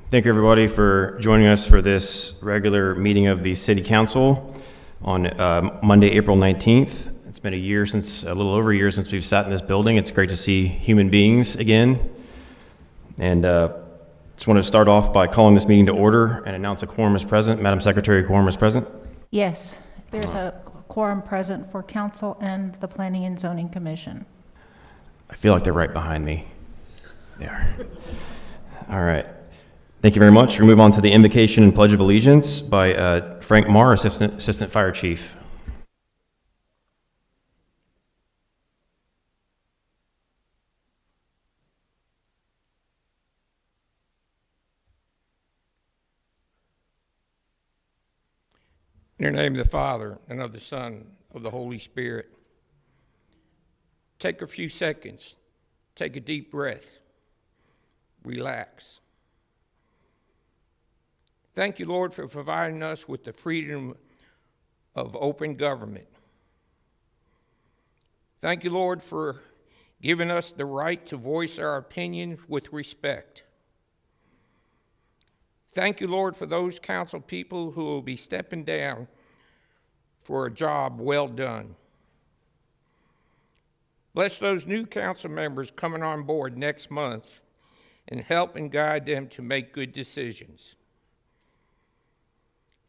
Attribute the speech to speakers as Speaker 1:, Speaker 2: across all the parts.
Speaker 1: Thank you, everybody, for joining us for this regular meeting of the City Council on Monday, April 19th. It's been a little over a year since we've sat in this building. It's great to see human beings again. And just want to start off by calling this meeting to order and announce a quorum is present. Madam Secretary, quorum is present?
Speaker 2: Yes, there's a quorum present for council and the Planning and Zoning Commission.
Speaker 1: I feel like they're right behind me. They are. All right. Thank you very much. We'll move on to the invocation and pledge of allegiance by Frank Marr, Assistant Fire Chief.
Speaker 3: In the name of the Father, and of the Son, of the Holy Spirit. Take a few seconds. Take a deep breath. Relax. Thank you, Lord, for providing us with the freedom of open government. Thank you, Lord, for giving us the right to voice our opinions with respect. Thank you, Lord, for those council people who will be stepping down for a job well done. Bless those new council members coming on board next month and help and guide them to make good decisions.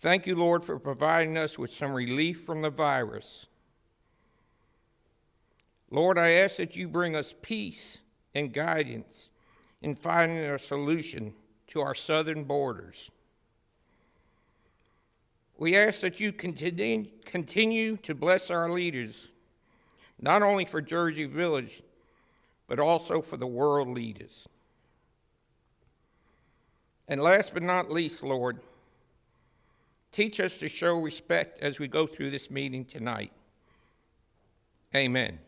Speaker 3: Thank you, Lord, for providing us with some relief from the virus. Lord, I ask that you bring us peace and guidance in finding a solution to our southern borders. We ask that you continue to bless our leaders, not only for Jersey Village, but also for the world leaders. And last but not least, Lord, teach us to show respect as we go through this meeting tonight. Amen.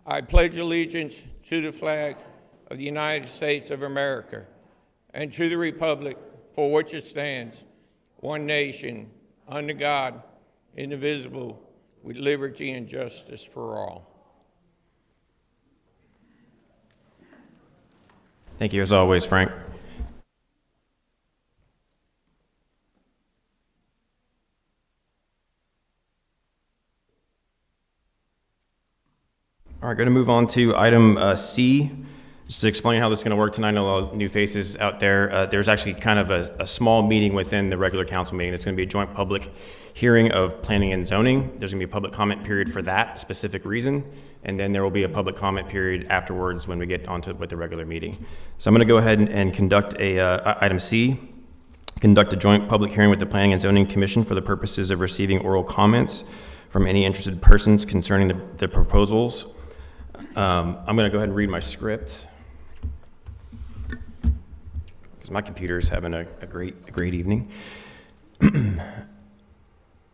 Speaker 3: I pledge allegiance to the flag of the United States of America and to the republic for which it stands, one nation, under God, indivisible, with liberty and justice for all.
Speaker 1: Thank you, as always, Frank. All right, going to move on to item C. Just to explain how this is going to work tonight, I know a lot of new faces out there. There's actually kind of a small meeting within the regular council meeting. It's going to be a joint public hearing of planning and zoning. There's going to be a public comment period for that specific reason, and then there will be a public comment period afterwards when we get onto it with the regular meeting. So I'm going to go ahead and conduct item C, conduct a joint public hearing with the Planning and Zoning Commission for the purposes of receiving oral comments from any interested persons concerning the proposals. I'm going to go ahead and read my script, because my computer is having a great evening.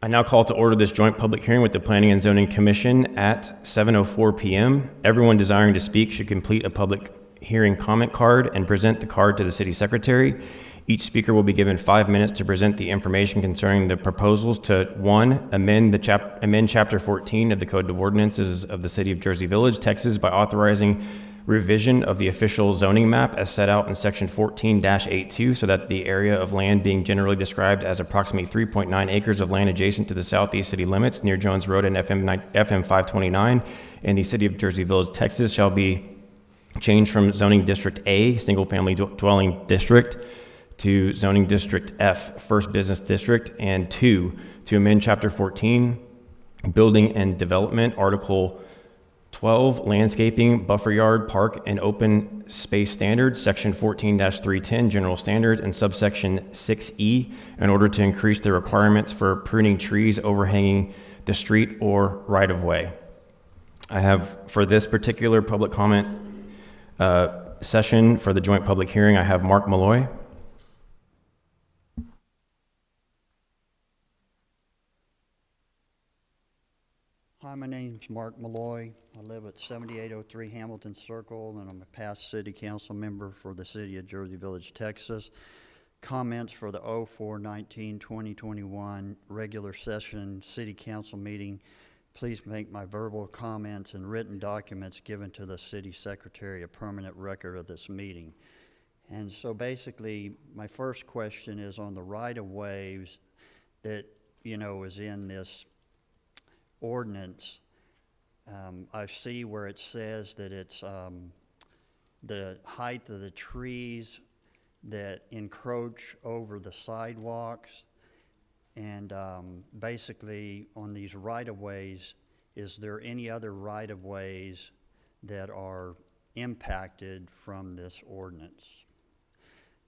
Speaker 1: I now call to order this joint public hearing with the Planning and Zoning Commission at 7:04 p.m. Everyone desiring to speak should complete a public hearing comment card and present the card to the city secretary. Each speaker will be given 5 minutes to present the information concerning the proposals to 1, amend Chapter 14 of the Code of Ordinances of the City of Jersey Village, Texas by authorizing revision of the official zoning map as set out in section 14-82 so that the area of land being generally described as approximately 3.9 acres of land adjacent to the southeast city limits near Jones Road and FM 529 in the City of Jersey Village, Texas shall be changed from zoning district A, single family dwelling district, to zoning district F, first business district, and 2, to amend chapter 14, building and development, article 12, landscaping, buffer yard, park, and open space standards, section 14-310, general standards, and subsection 6E, in order to increase the requirements for pruning trees overhanging the street or right-of-way. I have, for this particular public comment session for the joint public hearing, I have Mark Malloy.
Speaker 4: Hi, my name's Mark Malloy. I live at 7803 Hamilton Circle, and I'm a past city council member for the city of Jersey Village, Texas. Comments for the 04-19-2021 regular session city council meeting please make my verbal comments and written documents given to the city secretary a permanent record of this meeting. And so basically, my first question is on the right-of-ways that, is in this ordinance. I see where it says that it's the height of the trees that encroach over the sidewalks. And basically, on these right-of-ways, is there any other right-of-ways that are impacted from this ordinance?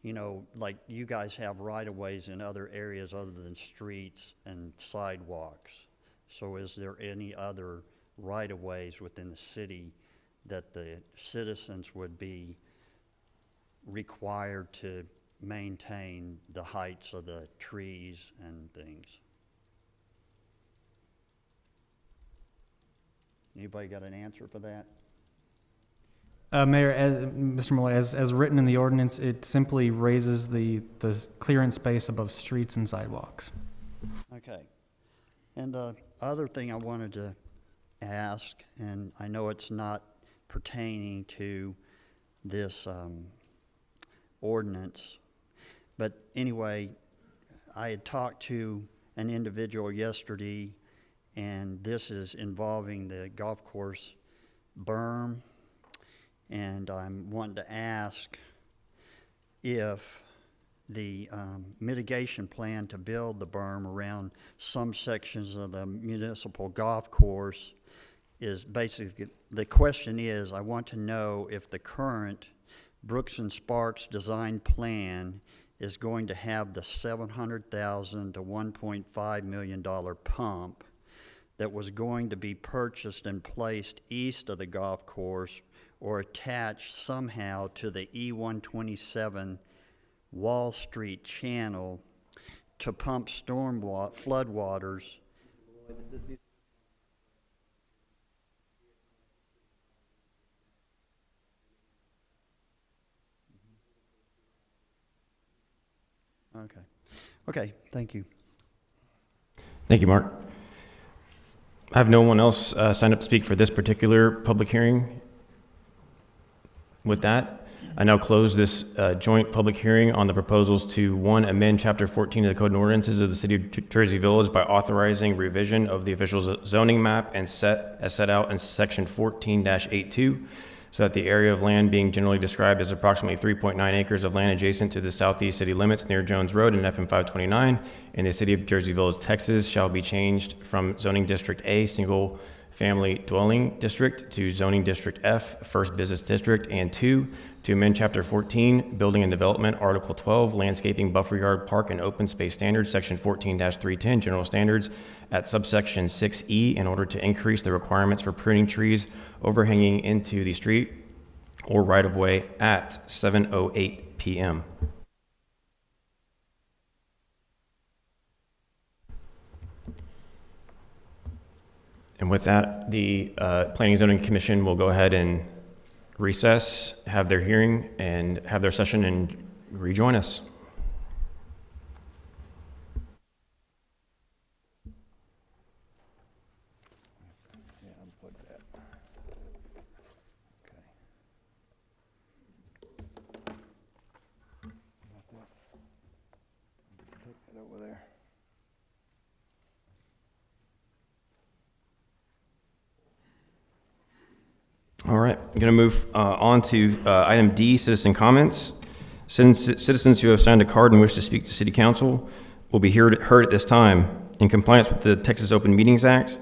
Speaker 4: Like you guys have right-of-ways in other areas other than streets and sidewalks. So is there any other right-of-ways within the city that the citizens would be required to maintain the heights of the trees and things? Anybody got an answer for that?
Speaker 5: Mayor, Mr. Malloy, as written in the ordinance, it simply raises the clearance space above streets and sidewalks.
Speaker 4: Okay. And the other thing I wanted to ask, and I know it's not pertaining to this ordinance, but anyway, I had talked to an individual yesterday, and this is involving the golf course berm, and I'm wanting to ask if the mitigation plan to build the berm around some sections of the municipal golf course is basically, the question is, I want to know if the current Brooks and Sparks design plan is going to have the $700,000 to $1.5 million pump that was going to be purchased and placed east of the golf course or attached somehow to the E127 Wall Street channel to pump floodwaters. Okay, thank you.
Speaker 1: Thank you, Mark. I have no one else signed up to speak for this particular public hearing. With that, I now close this joint public hearing on the proposals to, 1, amend Chapter 14 of the Code and Ordinances of the City of Jersey Village by authorizing revision of the official zoning map and as set out in Section 14-82, so that the area of land being generally described as approximately 3.9 acres of land adjacent to the southeast city limits near Jones Road and FM 529 in the City of Jersey Village, Texas, shall be changed from Zoning District A, Single Family Dwelling District, to Zoning District F, First Business District, and 2, to amend Chapter 14, Building and Development, Article 12, Landscaping, Buffer Yard, Park, and Open Space Standards, Section 14-310, General Standards, at subsection 6E, in order to increase the requirements for pruning trees overhanging into the street or right-of-way at 7:08 p.m. And with that, the Planning and Zoning Commission will go ahead and recess, have their hearing, and have their session and rejoin us. All right, I'm going to move on to item D, citizen comments. Citizens who have signed a card and wish to speak to City Council will be heard at this time. In compliance with the Texas Open Meetings Act,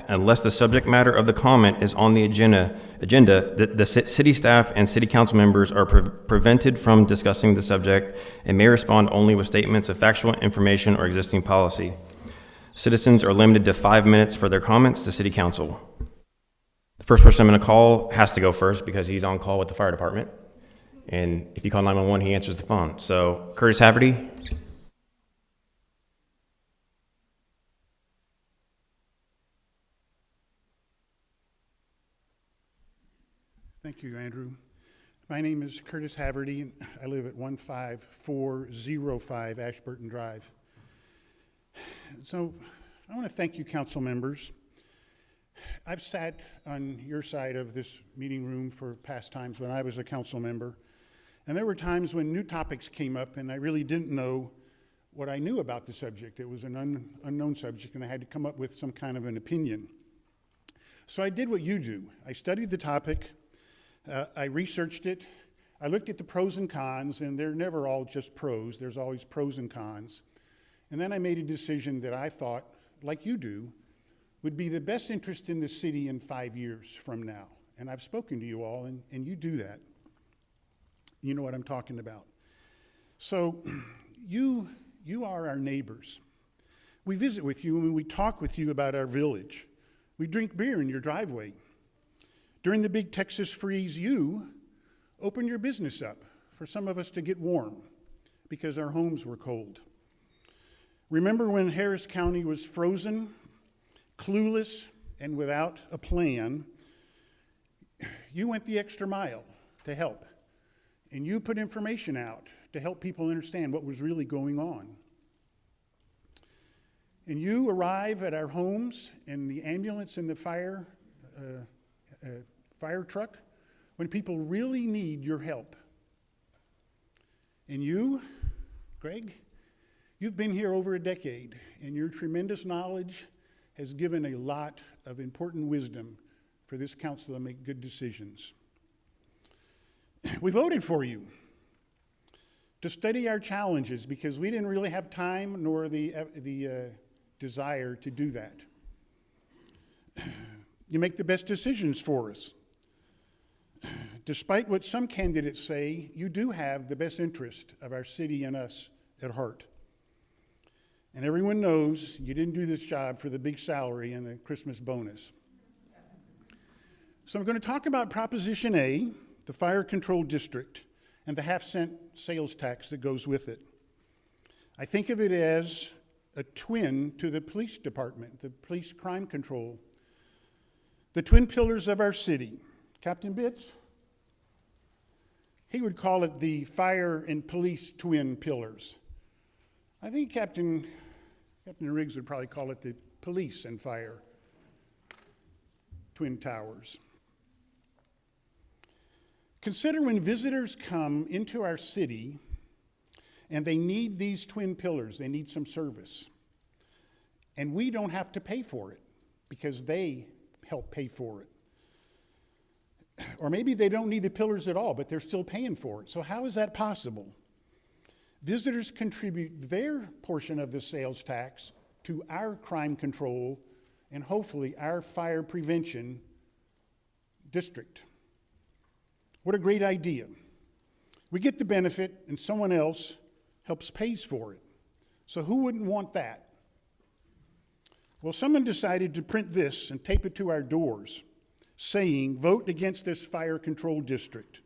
Speaker 1: unless the subject matter of the comment is on the agenda, the city staff and city council members are prevented from discussing the subject and may respond only with statements of factual information or existing policy. Citizens are limited to 5 minutes for their comments to City Council. The first person I'm going to call has to go first because he's on call with the fire department. And if you call 911, he answers the phone. So, Curtis Haverty.
Speaker 6: Thank you, Andrew. My name is Curtis Haverty, and I live at 15405 Ashburton Drive. So, I want to thank you, council members, I've sat on your side of this meeting room for past times when I was a council member, and there were times when new topics came up and I really didn't know what I knew about the subject. It was an unknown subject, and I had to come up with some kind of an opinion. So I did what you do. I studied the topic, I researched it, I looked at the pros and cons, and they're never all just pros, there's always pros and cons. And then I made a decision that I thought, like you do, would be the best interest in the city in 5 years from now. And I've spoken to you all, and you do that. You know what I'm talking about. So you are our neighbors. We visit with you and we talk with you about our village. We drink beer in your driveway. During the big Texas freeze, you opened your business up for some of us to get warm because our homes were cold. Remember when Harris County was frozen, clueless, and without a plan? You went the extra mile to help, and you put information out to help people understand what was really going on. And you arrive at our homes in the ambulance and the fire truck when people really need your help. And you, Greg, you've been here over a decade, and your tremendous knowledge has given a lot of important wisdom for this council to make good decisions. We voted for you to study our challenges because we didn't really have time nor the desire to do that. You make the best decisions for us. Despite what some candidates say, you do have the best interest of our city and us at heart. And everyone knows you didn't do this job for the big salary and the Christmas bonus. So I'm going to talk about Proposition A, the fire control district, and the half-cent sales tax that goes with it. I think of it as a twin to the police department, the police crime control, the twin pillars of our city. Captain Bitts, he would call it the fire and police twin pillars. I think Captain Riggs would probably call it the police and fire twin towers. Consider when visitors come into our city and they need these twin pillars, they need some service. And we don't have to pay for it because they help pay for it. Or maybe they don't need the pillars at all, but they're still paying for it. So how is that possible? Visitors contribute their portion of the sales tax to our crime control and hopefully our fire prevention district. What a great idea. We get the benefit and someone else helps pays for it. So who wouldn't want that? Well, someone decided to print this and tape it to our doors, saying, vote against this fire control district.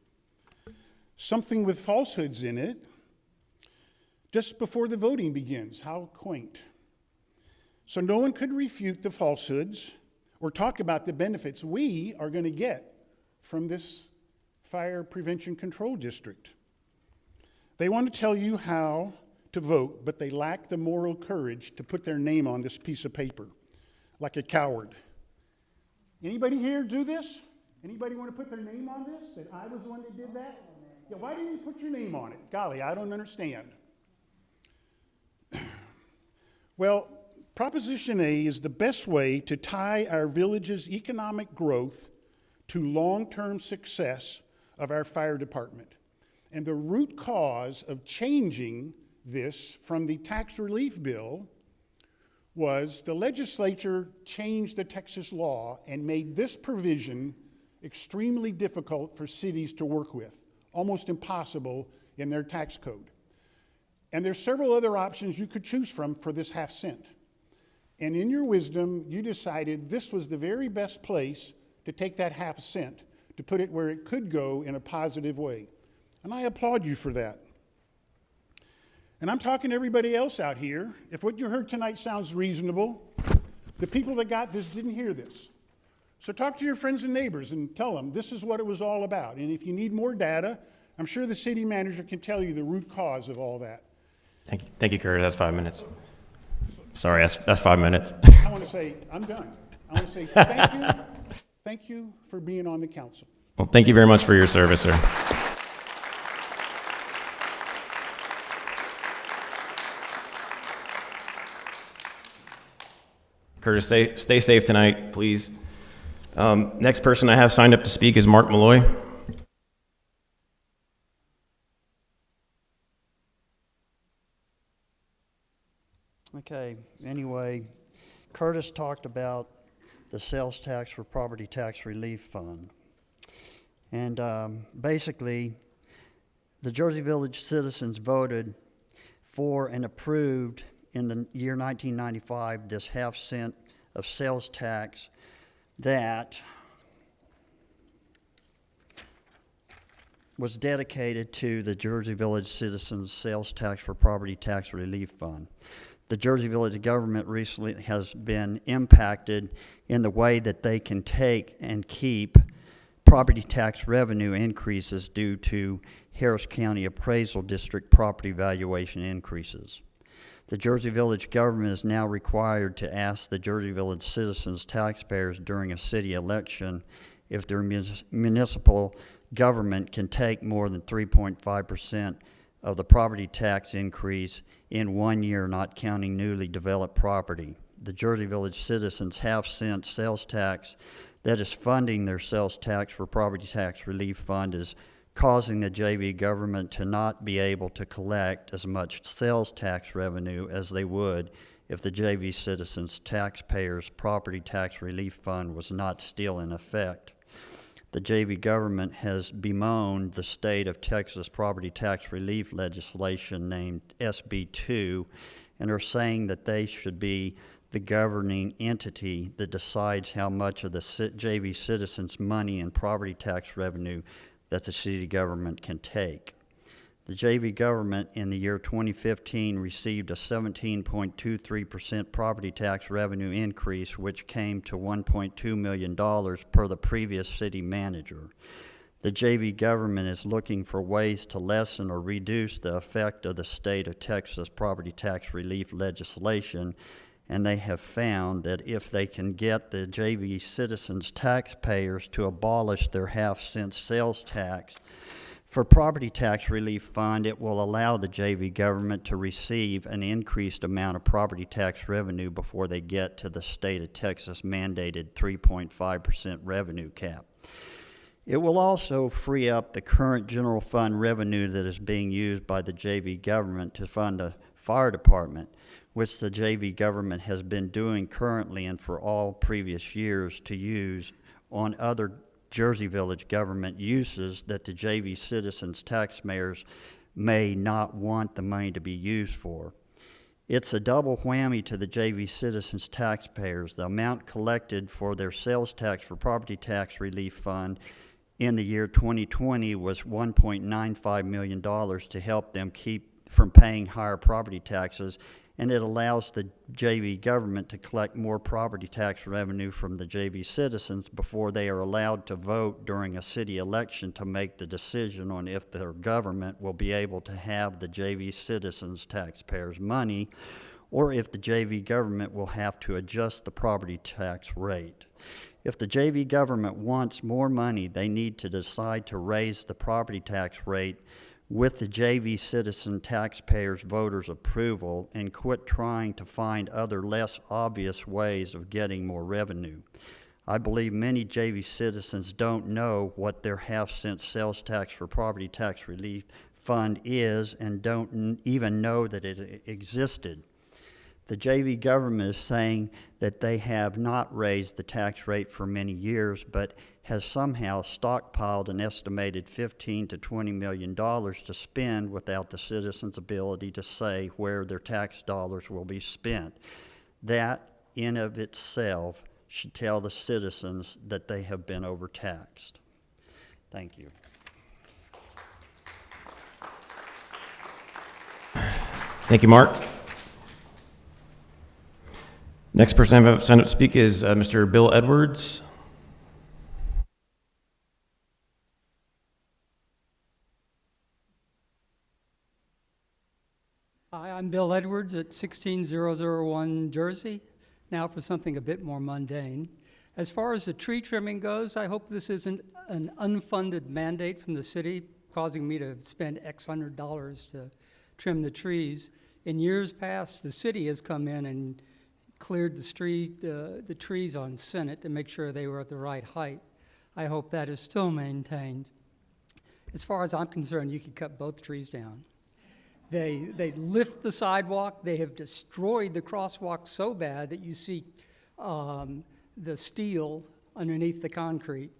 Speaker 6: Something with falsehoods in it, just before the voting begins. How quaint. So no one could refute the falsehoods or talk about the benefits we are going to get from this fire prevention control district. They want to tell you how to vote, but they lack the moral courage to put their name on this piece of paper, like a coward. Anybody here do this? Anybody want to put their name on this? That I was the one that did that? Yeah, why didn't you put your name on it? Golly, I don't understand. Well, Proposition A is the best way to tie our village's economic growth to long-term success of our fire department. And the root cause of changing this from the tax relief bill was the legislature changed the Texas law and made this provision extremely difficult for cities to work with, almost impossible in their tax code. And there's several other options you could choose from for this half cent. And in your wisdom, you decided this was the very best place to take that half cent, to put it where it could go in a positive way. And I applaud you for that. And I'm talking to everybody else out here. If what you heard tonight sounds reasonable, the people that got this didn't hear this. So talk to your friends and neighbors and tell them this is what it was all about. And if you need more data, I'm sure the city manager can tell you the root cause of all that.
Speaker 1: Thank you, Curtis. That's 5 minutes. Sorry, that's 5 minutes.
Speaker 6: I want to say, I'm done. I want to say thank you for being on the council.
Speaker 1: Well, thank you very much for your service, sir. Curtis, stay safe tonight, please. Next person I have signed up to speak is Mark Malloy.
Speaker 4: Okay, anyway, Curtis talked about the sales tax for property tax relief fund. And basically, the Jersey Village citizens voted for and approved in the year 1995 this half-cent of sales tax that was dedicated to the Jersey Village Citizens Sales Tax for Property Tax Relief Fund. The Jersey Village government recently has been impacted in the way that they can take and keep property tax revenue increases due to Harris County Appraisal District property valuation increases. The Jersey Village government is now required to ask the Jersey Village citizens taxpayers during a city election if their municipal government can take more than 3.5% of the property tax increase in 1 year, not counting newly developed property. The Jersey Village citizens half-cent sales tax that is funding their sales tax for property tax relief fund is causing the JV government to not be able to collect as much sales tax revenue as they would if the JV citizens taxpayers property tax relief fund was not still in effect. The JV government has bemoaned the state of Texas property tax relief legislation named SB 2 and are saying that they should be the governing entity that decides how much of the JV citizens' money and property tax revenue that the city government can take. The JV government in the year 2015 received a 17.23% property tax revenue increase, which came to $1.2 million per the previous city manager. The JV government is looking for ways to lessen or reduce the effect of the state of Texas property tax relief legislation, and they have found that if they can get the JV citizens taxpayers to abolish their half-cent sales tax for property tax relief fund, it will allow the JV government to receive an increased amount of property tax revenue before they get to the state of Texas mandated 3.5% revenue cap. It will also free up the current general fund revenue that is being used by the JV government to fund the fire department, which the JV government has been doing currently and for all previous years to use on other Jersey Village government uses that the JV citizens taxpayers may not want the money to be used for. It's a double whammy to the JV citizens taxpayers. The amount collected for their sales tax for property tax relief fund in the year 2020 was $1.95 million to help them keep from paying higher property taxes, and it allows the JV government to collect more property tax revenue from the JV citizens before they are allowed to vote during a city election to make the decision on if their government will be able to have the JV citizens taxpayers' money or if the JV government will have to adjust the property tax rate. If the JV government wants more money, they need to decide to raise the property tax rate with the JV citizen taxpayers' voters' approval and quit trying to find other less obvious ways of getting more revenue. I believe many JV citizens don't know what their half-cent sales tax for property tax relief fund is and don't even know that it existed. The JV government is saying that they have not raised the tax rate for many years, but has somehow stockpiled an estimated $15 to $20 million to spend without the citizens' ability to say where their tax dollars will be spent. That, in of itself, should tell the citizens that they have been overtaxed. Thank you.
Speaker 1: Thank you, Mark. Next person I've signed up to speak is Mr. Bill Edwards.
Speaker 7: Hi, I'm Bill Edwards at 16001 Jersey. Now for something a bit more mundane. As far as the tree trimming goes, I hope this isn't an unfunded mandate from the city causing me to spend X $100 to trim the trees. In years past, the city has come in and cleared the trees on Senate to make sure they were at the right height. I hope that is still maintained. As far as I'm concerned, you could cut both trees down. They lift the sidewalk. They have destroyed the crosswalk so bad that you see the steel underneath the concrete,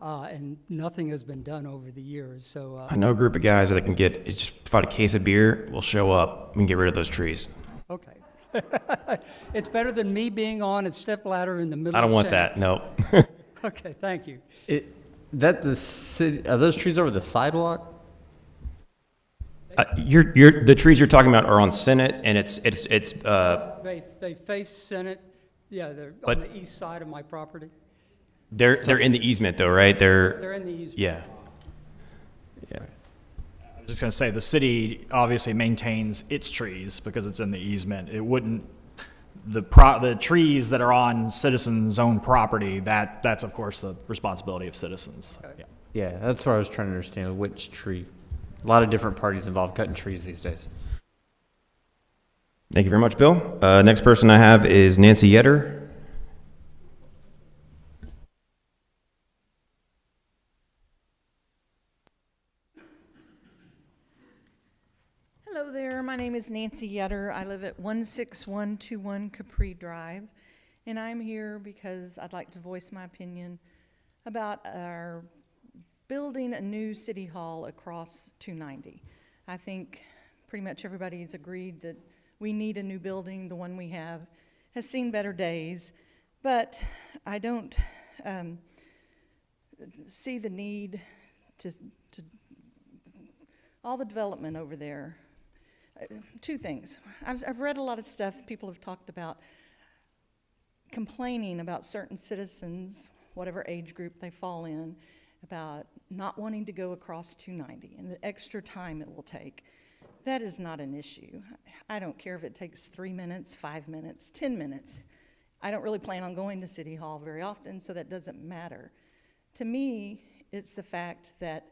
Speaker 7: and nothing has been done over the years. So
Speaker 1: I know a group of guys that can get, just provide a case of beer, we'll show up and get rid of those trees.
Speaker 7: okay. It's better than me being on a stepladder in the middle
Speaker 1: I don't
Speaker 7: of
Speaker 1: want
Speaker 7: Senate.
Speaker 1: that, no.
Speaker 7: Okay, thank you.
Speaker 8: The city, are those trees over the sidewalk?
Speaker 1: The trees you're talking about are on Senate, and it's
Speaker 7: They face Senate. Yeah, they're
Speaker 1: But-
Speaker 7: on the east side of my property.
Speaker 1: they're in the easement though, right?
Speaker 7: They're in the easement.
Speaker 1: Yeah.
Speaker 9: I was just going to say, the city obviously maintains its trees because it's in the easement. It wouldn't, the trees that are on citizens' own property, that's of course the responsibility of citizens. Yeah.
Speaker 8: Yeah, that's what I was trying to understand, which tree. A lot of different parties involved cutting trees these days.
Speaker 1: Thank you very much, Bill. Next person I have is Nancy Yetter.
Speaker 10: Hello there, my name is Nancy Yetter. I live at 16121 Capri Drive, and I'm here because I'd like to voice my opinion about our building a new city hall across 290. I think pretty much everybody's agreed that we need a new building. The one we have has seen better days, but I don't see the need to all the development over there. Two things. I've read a lot of stuff. People have talked about complaining about certain citizens, whatever age group they fall in, about not wanting to go across 290 and the extra time it will take. That is not an issue. I don't care if it takes 3 minutes, 5 minutes, 10 minutes. I don't really plan on going to City Hall very often, so that doesn't matter. To me, it's the fact that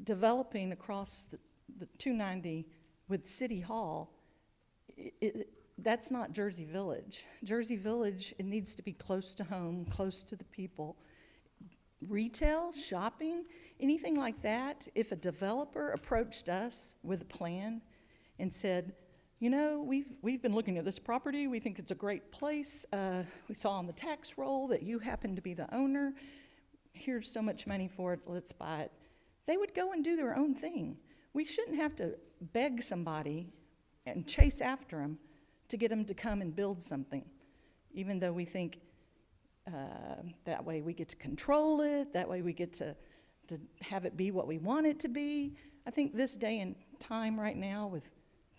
Speaker 10: developing across the 290 with City Hall, that's not Jersey Village. Jersey Village, it needs to be close to home, close to the people. Retail, shopping, anything like that, if a developer approached us with a plan and said, you know, we've been looking at this property, we think it's a great place, we saw on the tax roll that you happen to be the owner, here's so much money for it, let's buy it. They would go and do their own thing. We shouldn't have to beg somebody and chase after them to get them to come and build something, even though we think that way we get to control it, that way we get to have it be what we want it to be. I think this day and time right now with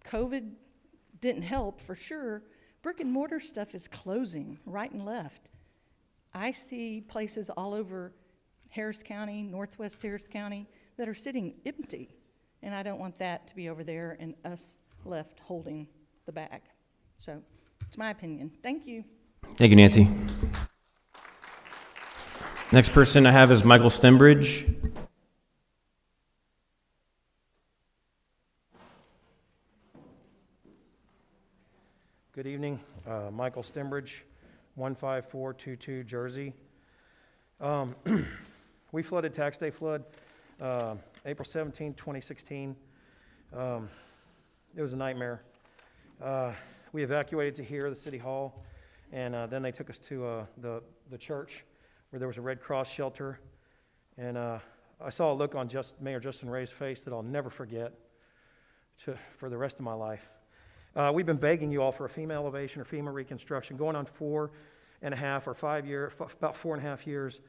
Speaker 10: COVID didn't help for sure. Brick and mortar stuff is closing right and left. I see places all over Harris County, Northwest Harris County, that are sitting empty. And I don't want that to be over there and us left holding the bag. So it's my opinion. Thank you.
Speaker 1: Thank you, Nancy. Next person I have is Michael Stembridge.
Speaker 11: Good evening, Michael Stembridge, 15422 Jersey. We flooded tax day flood, April 17, 2016. It was a nightmare. We evacuated to here, the city hall, and then they took us to the church where there was a Red Cross shelter. And I saw a look on Mayor Justin Ray's face that I'll never forget for the rest of my life. We've been begging you all for a FEMA elevation or FEMA reconstruction, going on 4.5 or 5 years, about 4.5 years.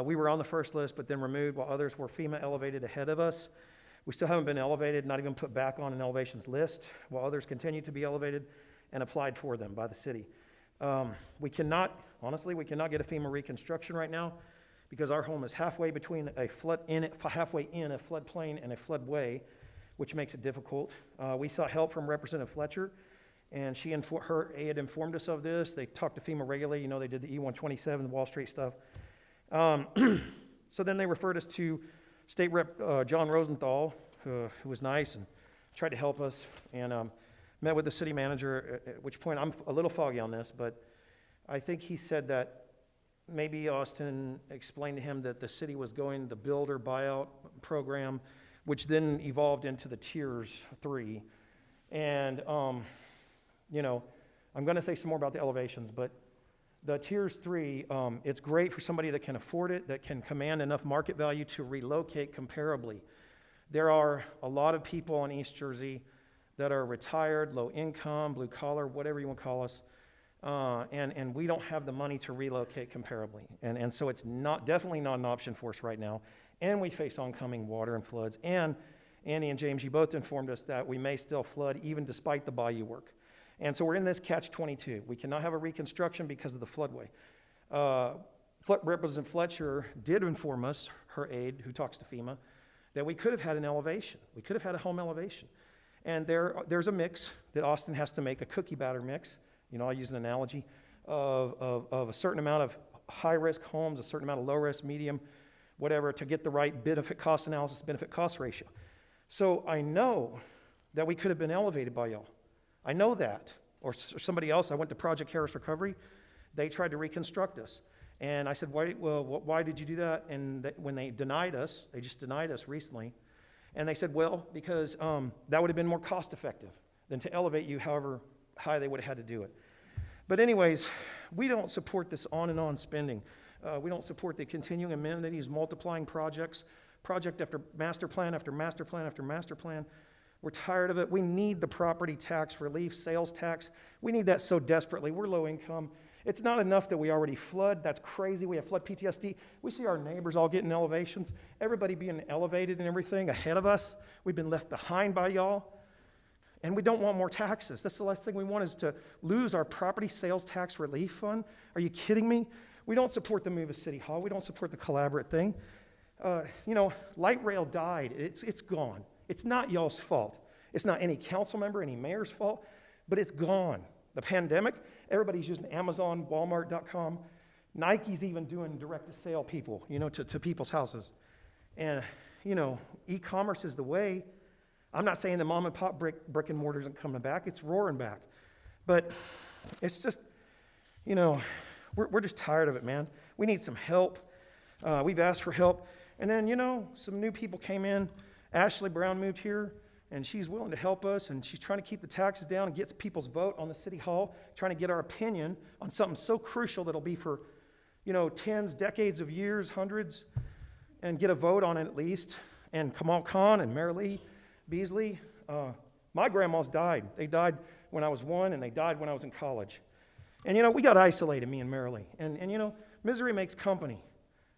Speaker 11: We were on the first list, but then removed while others were FEMA elevated ahead of us. We still haven't been elevated, not even put back on an elevations list, while others continue to be elevated and applied for them by the city. We cannot get a FEMA reconstruction right now because our home is halfway between halfway in a floodplain and a floodway, which makes it difficult. We sought help from Representative Fletcher, And her aide informed us of this. They talked to FEMA regularly. You know, they did the E-127, the Wall Street stuff. So then they referred us to State Rep John Rosenthal, who was nice and tried to help us, and met with the city manager, at which point I'm a little foggy on this, but I think he said that maybe Austin explained to him that the city was going the builder buyout program, which then evolved into the Tiers 3. And, you know, I'm going to say some more about the elevations, but the Tiers 3, it's great for somebody that can afford it, that can command enough market value to relocate comparably. There are a lot of people in East Jersey that are retired, low income, blue collar, whatever you want to call us, and we don't have the money to relocate comparably. And so it's definitely not an option for us right now. And we face oncoming water and floods. And Andy and James, you both informed us that we may still flood even despite the bayou work. And so we're in this catch-22. We cannot have a reconstruction because of the floodway. Representative Fletcher did inform us, her aide, who talks to FEMA, that we could have had an elevation. We could have had a home elevation. And there's a mix that Austin has to make, a cookie batter mix. You know, I'll use an analogy of a certain amount of high-risk homes, a certain amount of low-risk, medium, whatever, to get the right benefit-cost analysis, benefit-cost ratio. So I know that we could have been elevated by y'all. I know that. Or somebody else, I went to Project Harris Recovery. They tried to reconstruct us. And I said, why did you do that? And when they denied us, they just denied us recently. And they said, well, because that would have been more cost-effective than to elevate you however high they would have had to do it. But anyways, we don't support this on and on spending. We don't support the continuing amenities, multiplying projects, project after master plan after master plan after master plan. We're tired of it. We need the property tax relief, sales tax. We need that so desperately. We're low income. It's not enough that we already flood. That's crazy. We have flood PTSD. We see our neighbors all getting elevations, everybody being elevated and everything ahead of us. We've been left behind by y'all. And we don't want more taxes. That's the last thing we want, is to lose our property sales tax relief fund. Are you kidding me? We don't support the move of City Hall. We don't support the collaborate thing. You know, light rail died. It's gone. It's not y'all's fault. It's not any council member, any mayor's fault, but it's gone. The pandemic, everybody's using Amazon, Walmart.com. Nike's even doing direct-to-sale people, you know, to people's houses. And, you know, e-commerce is the way. I'm not saying the mom and pop brick and mortar isn't coming back. It's roaring back. But it's just, you know, we're just tired of it, man. We need some help. We've asked for help. And then, you know, some new people came in. Ashley Brown moved here, and she's willing to help us, and she's trying to keep the taxes down and gets people's vote on the city hall, trying to get our opinion on something so crucial that'll be for, you know, tens, decades of years, hundreds, and get a vote on it at least. And Kamal Khan and Mary Lee Beasley, my grandmas died. They died when I was 1, and they died when I was in college. And, you know, we got isolated, me and Mary Lee. And you know, misery makes company.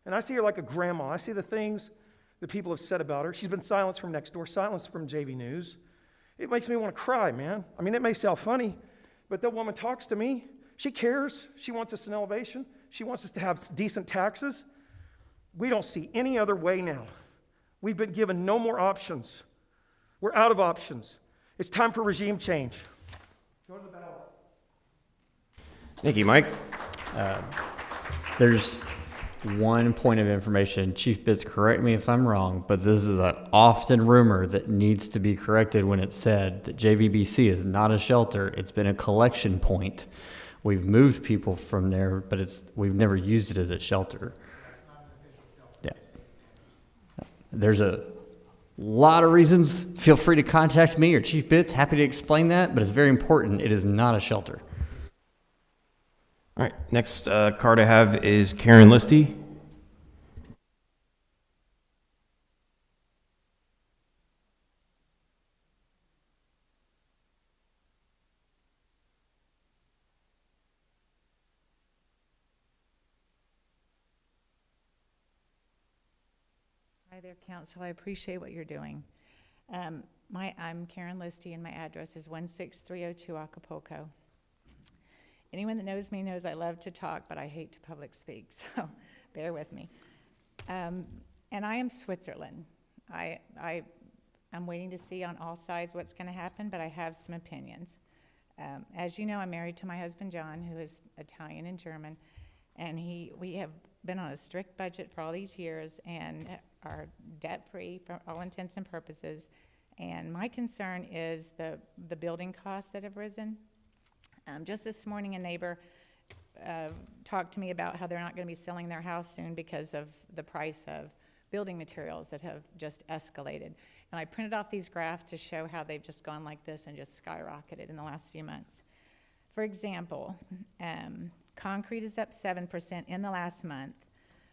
Speaker 11: And I see her like a grandma. I see the things that people have said about her. She's been silenced from Nextdoor, silenced from JV News. It makes me want to cry, man. I mean, it may sound funny, but that woman talks to me. She cares. She wants us in elevation. She wants us to have decent taxes. We don't see any other way now. We've been given no more options. We're out of options. It's time for regime change. Go to the ballot.
Speaker 1: Thank you, Mike.
Speaker 8: There's one point of information. Chief Bitts, correct me if I'm wrong, but this is an often rumor that needs to be corrected when it's said that JVBC is not a shelter. It's been a collection point. We've moved people from there, but we've never used it as a shelter. Yeah. There's a lot of reasons. Feel free to contact me or Chief Bitts. Happy to explain that, but it's very important. It is not a shelter.
Speaker 1: All right, next card I have is Karen Listy.
Speaker 12: Hi there, Council. I appreciate what you're doing. I'm Karen Listy, and my address is 16302 Acapulco. Anyone that knows me knows I love to talk, but I hate to public speak, so bear with me. And I am Switzerland. I'm waiting to see on all sides what's going to happen, but I have some opinions. As you know, I'm married to my husband, John, who is Italian and German, and we have been on a strict budget for all these years and are debt-free for all intents and purposes. And my concern is the building costs that have risen. Just this morning, a neighbor talked to me about how they're not going to be selling their house soon because of the price of building materials that have just escalated. And I printed off these graphs to show how they've just gone like this and just skyrocketed in the last few months. For example, concrete is up 7% in the last month.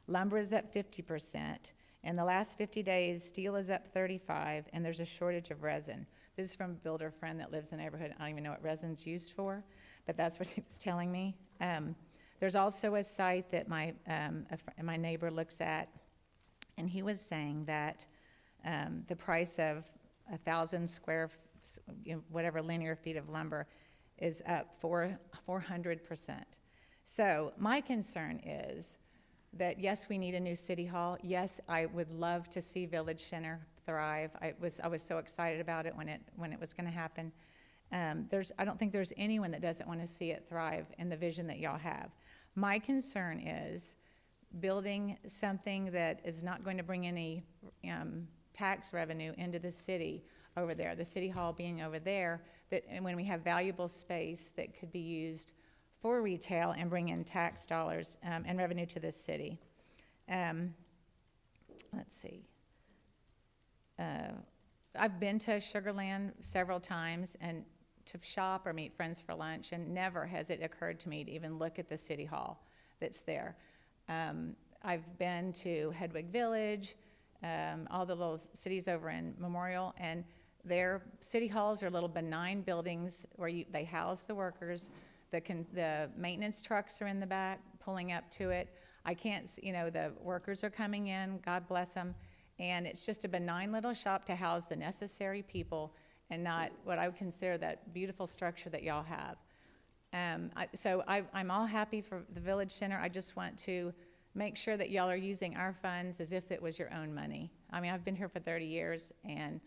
Speaker 12: Lumber is up 50%. In the last 50 days, steel is up 35%, and there's a shortage of resin. This is from a builder friend that lives in the neighborhood. I don't even know what resin's used for, but that's what he was telling me. There's also a site that my neighbor looks at, and he was saying that the price of 1,000 square, whatever linear feet of lumber is up 400%. So my concern is that, yes, we need a new city hall. Yes, I would love to see Village Center thrive. I was so excited about it when it was going to happen. I don't think there's anyone that doesn't want to see it thrive in the vision that y'all have. My concern is building something that is not going to bring any tax revenue into the city over there, the city hall being over there, and when we have valuable space that could be used for retail and bring in tax dollars and revenue to this city. Let's see. I've been to Sugar Land several times and to shop or meet friends for lunch, and never has it occurred to me to even look at the city hall that's there. I've been to Hedwig Village, all the little cities over in Memorial, and their city halls are little benign buildings where they house the workers. The maintenance trucks are in the back pulling up to it. I can't, the workers are coming in, God bless them, and it's just a benign little shop to house the necessary people and not what I would consider that beautiful structure that y'all have. I'm all happy for the Village Center. I just want to make sure that y'all are using our funds as if it was your own money. I mean, I've been here for 30 years, and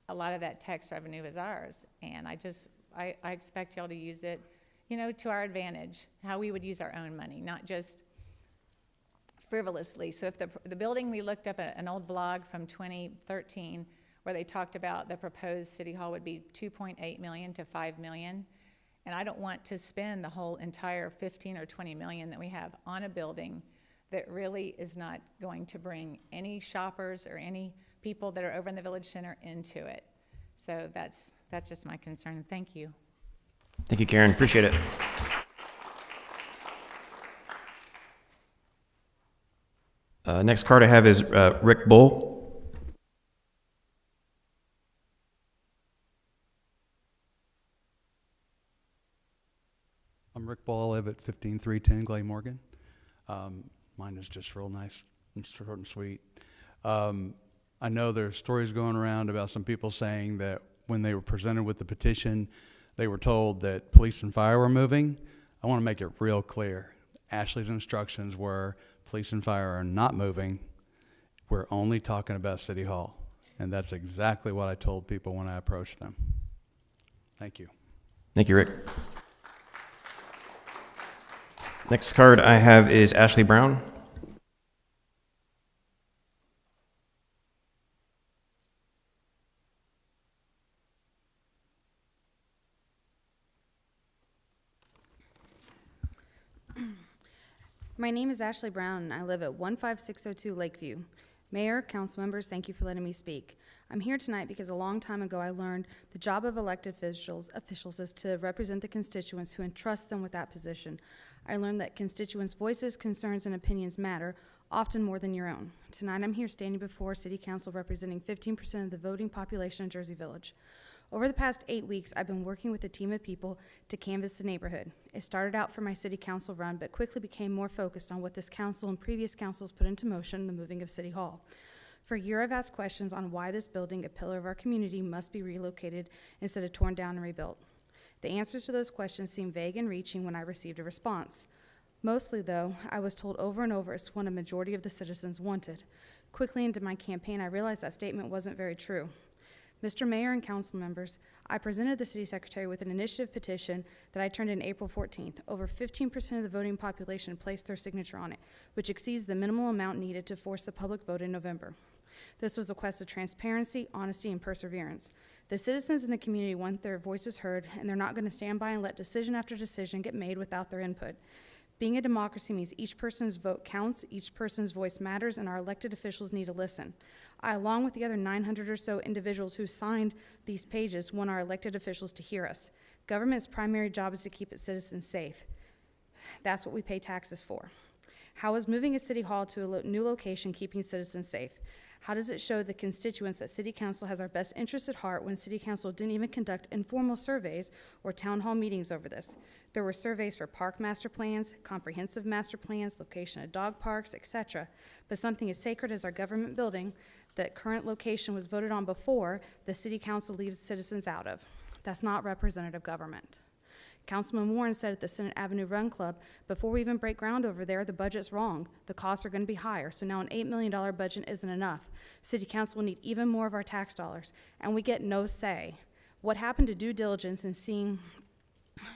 Speaker 12: a lot of that tax revenue is ours, and I expect y'all to use it, to our advantage, how we would use our own money, not just frivolously. So if the building, we looked up an old blog from 2013 where they talked about the proposed city hall would be $2.8 million to $5 million. And I don't want to spend the whole entire 15 or 20 million that we have on a building that really is not going to bring any shoppers or any people that are over in the Village Center into it. So that's just my concern. Thank you.
Speaker 1: Thank you, Karen. Appreciate it. Next card I have is Rick Bull.
Speaker 13: I'm Rick Bull. I live at 15310 Clay Morgan. Mine is just real nice and short and sweet. I know there's stories going around about some people saying that when they were presented with the petition, they were told that police and fire were moving. I want to make it real clear. Ashley's instructions were police and fire are not moving. We're only talking about City Hall. And that's exactly what I told people when I approached them. Thank you.
Speaker 1: Thank you, Rick. Next card I have is Ashley Brown.
Speaker 14: My name is Ashley Brown, and I live at 15602 Lakeview. Mayor, council members, thank you for letting me speak. I'm here tonight because a long time ago I learned the job of elected officials is to represent the constituents who entrust them with that position. I learned that constituents' voices, concerns, and opinions matter, often more than your own. Tonight I'm here standing before City Council representing 15% of the voting population in Jersey Village. Over the past 8 weeks, I've been working with a team of people to canvass the neighborhood. It started out for my city council run, but quickly became more focused on what this council and previous councils put into motion, the moving of City Hall. For a year, I've asked questions on why this building, a pillar of our community, must be relocated instead of torn down and rebuilt. The answers to those questions seemed vague and reaching when I received a response. Mostly, though, I was told over and over it's what a majority of the citizens wanted. Quickly into my campaign, I realized that statement wasn't very true. Mr. Mayor and council members, I presented the city secretary with an initiative petition that I turned in April 14th. Over 15% of the voting population placed their signature on it, which exceeds the minimal amount needed to force the public vote in November. This was a quest of transparency, honesty, and perseverance. The citizens in the community want their voices heard, and they're not going to stand by and let decision after decision get made without their input. Being a democracy means each person's vote counts, each person's voice matters, and our elected officials need to listen. I, along with the other 900 or so individuals who signed these pages, want our elected officials to hear us. Government's primary job is to keep its citizens safe. That's what we pay taxes for. How is moving a city hall to a new location keeping citizens safe? How does it show the constituents that City Council has our best interests at heart when City Council didn't even conduct informal surveys or town hall meetings over this? There were surveys for park master plans, comprehensive master plans, location of dog parks, etc. But something as sacred as our government building, that current location was voted on before, the City Council leaves citizens out of. That's not representative government. Councilman Warren said at the Senate Avenue Run Club, before we even break ground over there, the budget's wrong. The costs are going to be higher, so now an $8 million budget isn't enough. City Council will need even more of our tax dollars, and we get no say. What happened to due diligence in seeing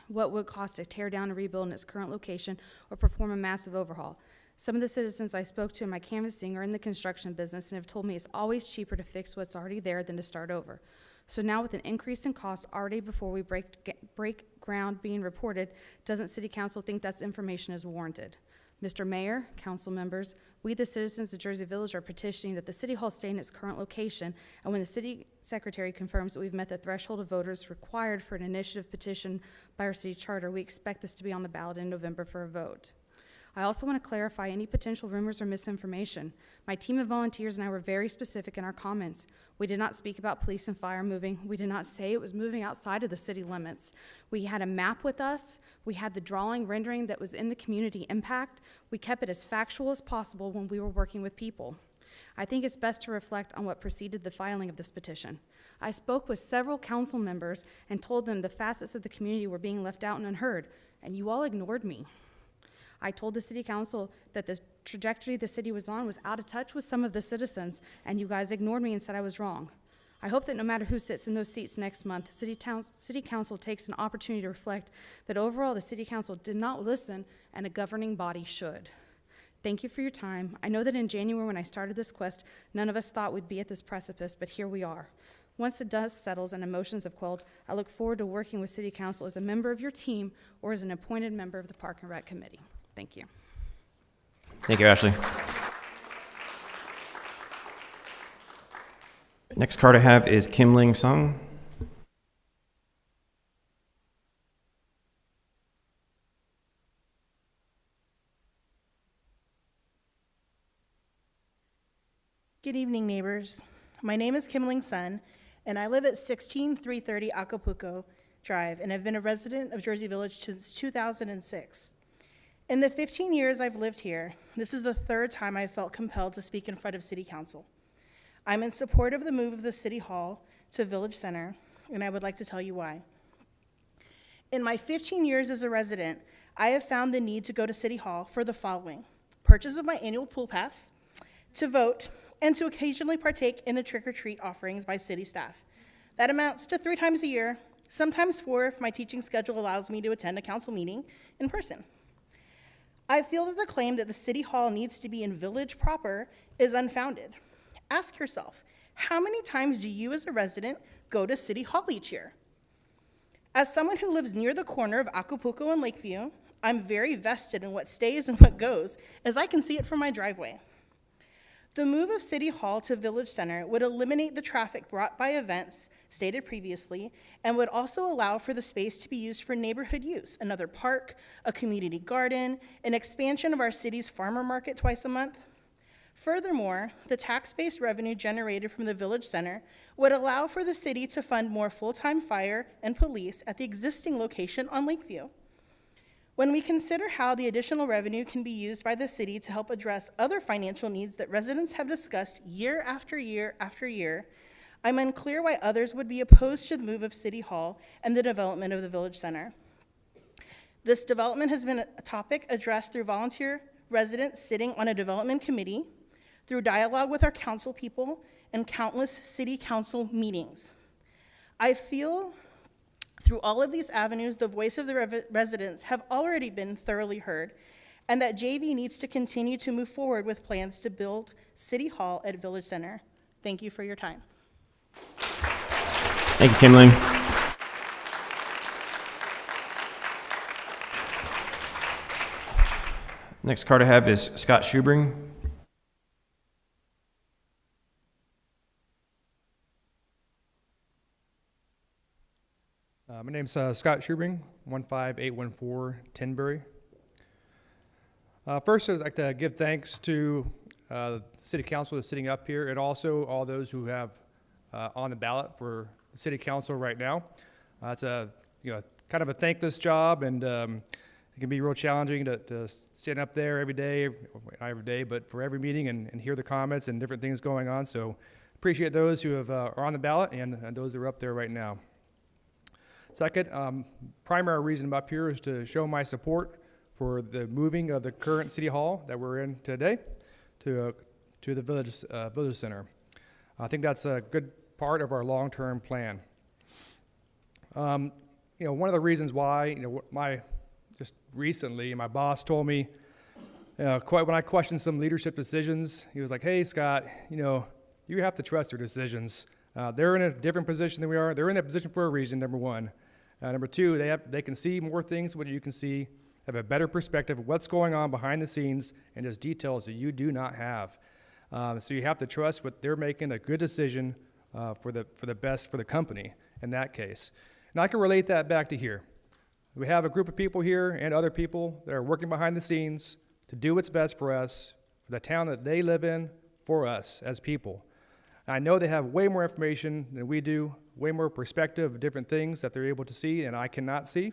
Speaker 14: what would cost to tear down and rebuild in its current location or perform a massive overhaul? Some of the citizens I spoke to in my canvassing are in the construction business and have told me it's always cheaper to fix what's already there than to start over. So now with an increase in costs already before we break ground being reported, doesn't City Council think that information is warranted? Mr. Mayor, council members, we the citizens of Jersey Village are petitioning that the City Hall stay in its current location, and when the City Secretary confirms that we've met the threshold of voters required for an initiative petition by our city charter, we expect this to be on the ballot in November for a vote. I also want to clarify any potential rumors or misinformation. My team of volunteers and I were very specific in our comments. We did not speak about police and fire moving. We did not say it was moving outside of the city limits. We had a map with us. We had the drawing rendering that was in the community impact. We kept it as factual as possible when we were working with people. I think it's best to reflect on what preceded the filing of this petition. I spoke with several council members and told them the facets of the community were being left out and unheard, and you all ignored me. I told the City Council that the trajectory the city was on was out of touch with some of the citizens, and you guys ignored me and said I was wrong. I hope that no matter who sits in those seats next month, City Council takes an opportunity to reflect that overall the City Council did not listen, and a governing body should. Thank you for your time. I know that in January when I started this quest, none of us thought we'd be at this precipice, but here we are. Once the dust settles and emotions have quelled, I look forward to working with City Council as a member of your team or as an appointed member of the Park and Rec Committee. Thank you.
Speaker 1: Thank you, Ashley. Next card I have is Kim Ling Sung.
Speaker 15: Good evening, neighbors. My name is Kim Ling Sun, and I live at 16330 Acapulco Drive, and I've been a resident of Jersey Village since 2006. In the 15 years I've lived here, this is the third time I've felt compelled to speak in front of City Council. I'm in support of the move of the City Hall to Village Center, and I would like to tell you why. In my 15 years as a resident, I have found the need to go to City Hall for the following: purchase of my annual pool pass, to vote, and to occasionally partake in the trick-or-treat offerings by city staff. That amounts to 3 times a year, sometimes 4 if my teaching schedule allows me to attend a council meeting in person. I feel that the claim that the City Hall needs to be in Village proper is unfounded. Ask yourself, how many times do you as a resident go to City Hall each year? As someone who lives near the corner of Acapulco and Lakeview, I'm very vested in what stays and what goes, as I can see it from my driveway. The move of City Hall to Village Center would eliminate the traffic brought by events stated previously and would also allow for the space to be used for neighborhood use, another park, a community garden, an expansion of our city's farmer market twice a month. Furthermore, the tax-based revenue generated from the Village Center would allow for the city to fund more full-time fire and police at the existing location on Lakeview. When we consider how the additional revenue can be used by the city to help address other financial needs that residents have discussed year after year after year, I'm unclear why others would be opposed to the move of City Hall and the development of the Village Center. This development has been a topic addressed through volunteer residents sitting on a development committee, through dialogue with our council people and countless city council meetings. I feel through all of these avenues, the voice of the residents have already been thoroughly heard, and that JV needs to continue to move forward with plans to build City Hall at Village Center. Thank you for your time.
Speaker 1: Thank you, Kimling. Next card I have is Scott Schubring.
Speaker 16: My name's Scott Schubring, 15814 Tinbury. First, I'd like to give thanks to the City Council that's sitting up here, and also all those who have on the ballot for the City Council right now. It's a kind of a thankless job, and it can be real challenging to stand up there every day, not every day, but for every meeting and hear the comments and different things going on. So appreciate those who are on the ballot and those that are up there right now. Second, primary reason I'm up here is to show my support for the moving of the current City Hall that we're in today to the Village Center. I think that's a good part of our long-term plan. One of the reasons why, just recently, my boss told me, when I questioned some leadership decisions, he was like, "Hey, Scott, you have to trust your decisions. They're in a different position than we are. They're in that position for a reason, number one. Number two, they can see more things than what you can see, have a better perspective of what's going on behind the scenes, and there's details that you do not have. So you have to trust what they're making a good decision for the best for the company in that case." And I can relate that back to here. We have a group of people here and other people that are working behind the scenes to do what's best for us, for the town that they live in, for us as people. I know they have way more information than we do, way more perspective of different things that they're able to see and I cannot see.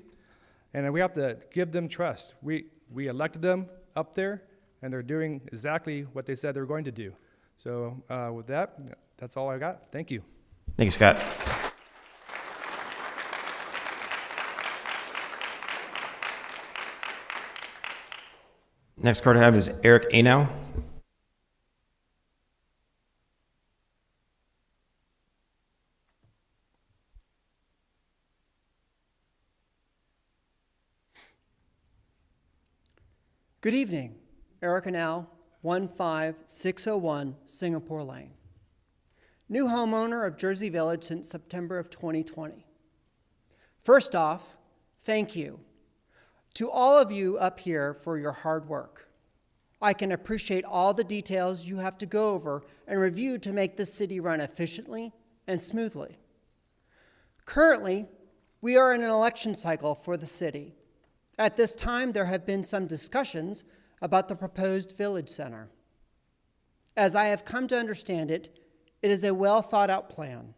Speaker 16: And we have to give them trust. We elected them up there, and they're doing exactly what they said they were going to do. So with that, that's all I got. Thank you.
Speaker 1: Thank you, Scott. Next card I have is Eric Anow.
Speaker 17: Good evening. Eric Anow, 15601 Singapore Lane. New homeowner of Jersey Village since September of 2020. First off, thank you to all of you up here for your hard work. I can appreciate all the details you have to go over and review to make this city run efficiently and smoothly. Currently, we are in an election cycle for the city. At this time, there have been some discussions about the proposed village center. As I have come to understand it, it is a well-thought-out plan,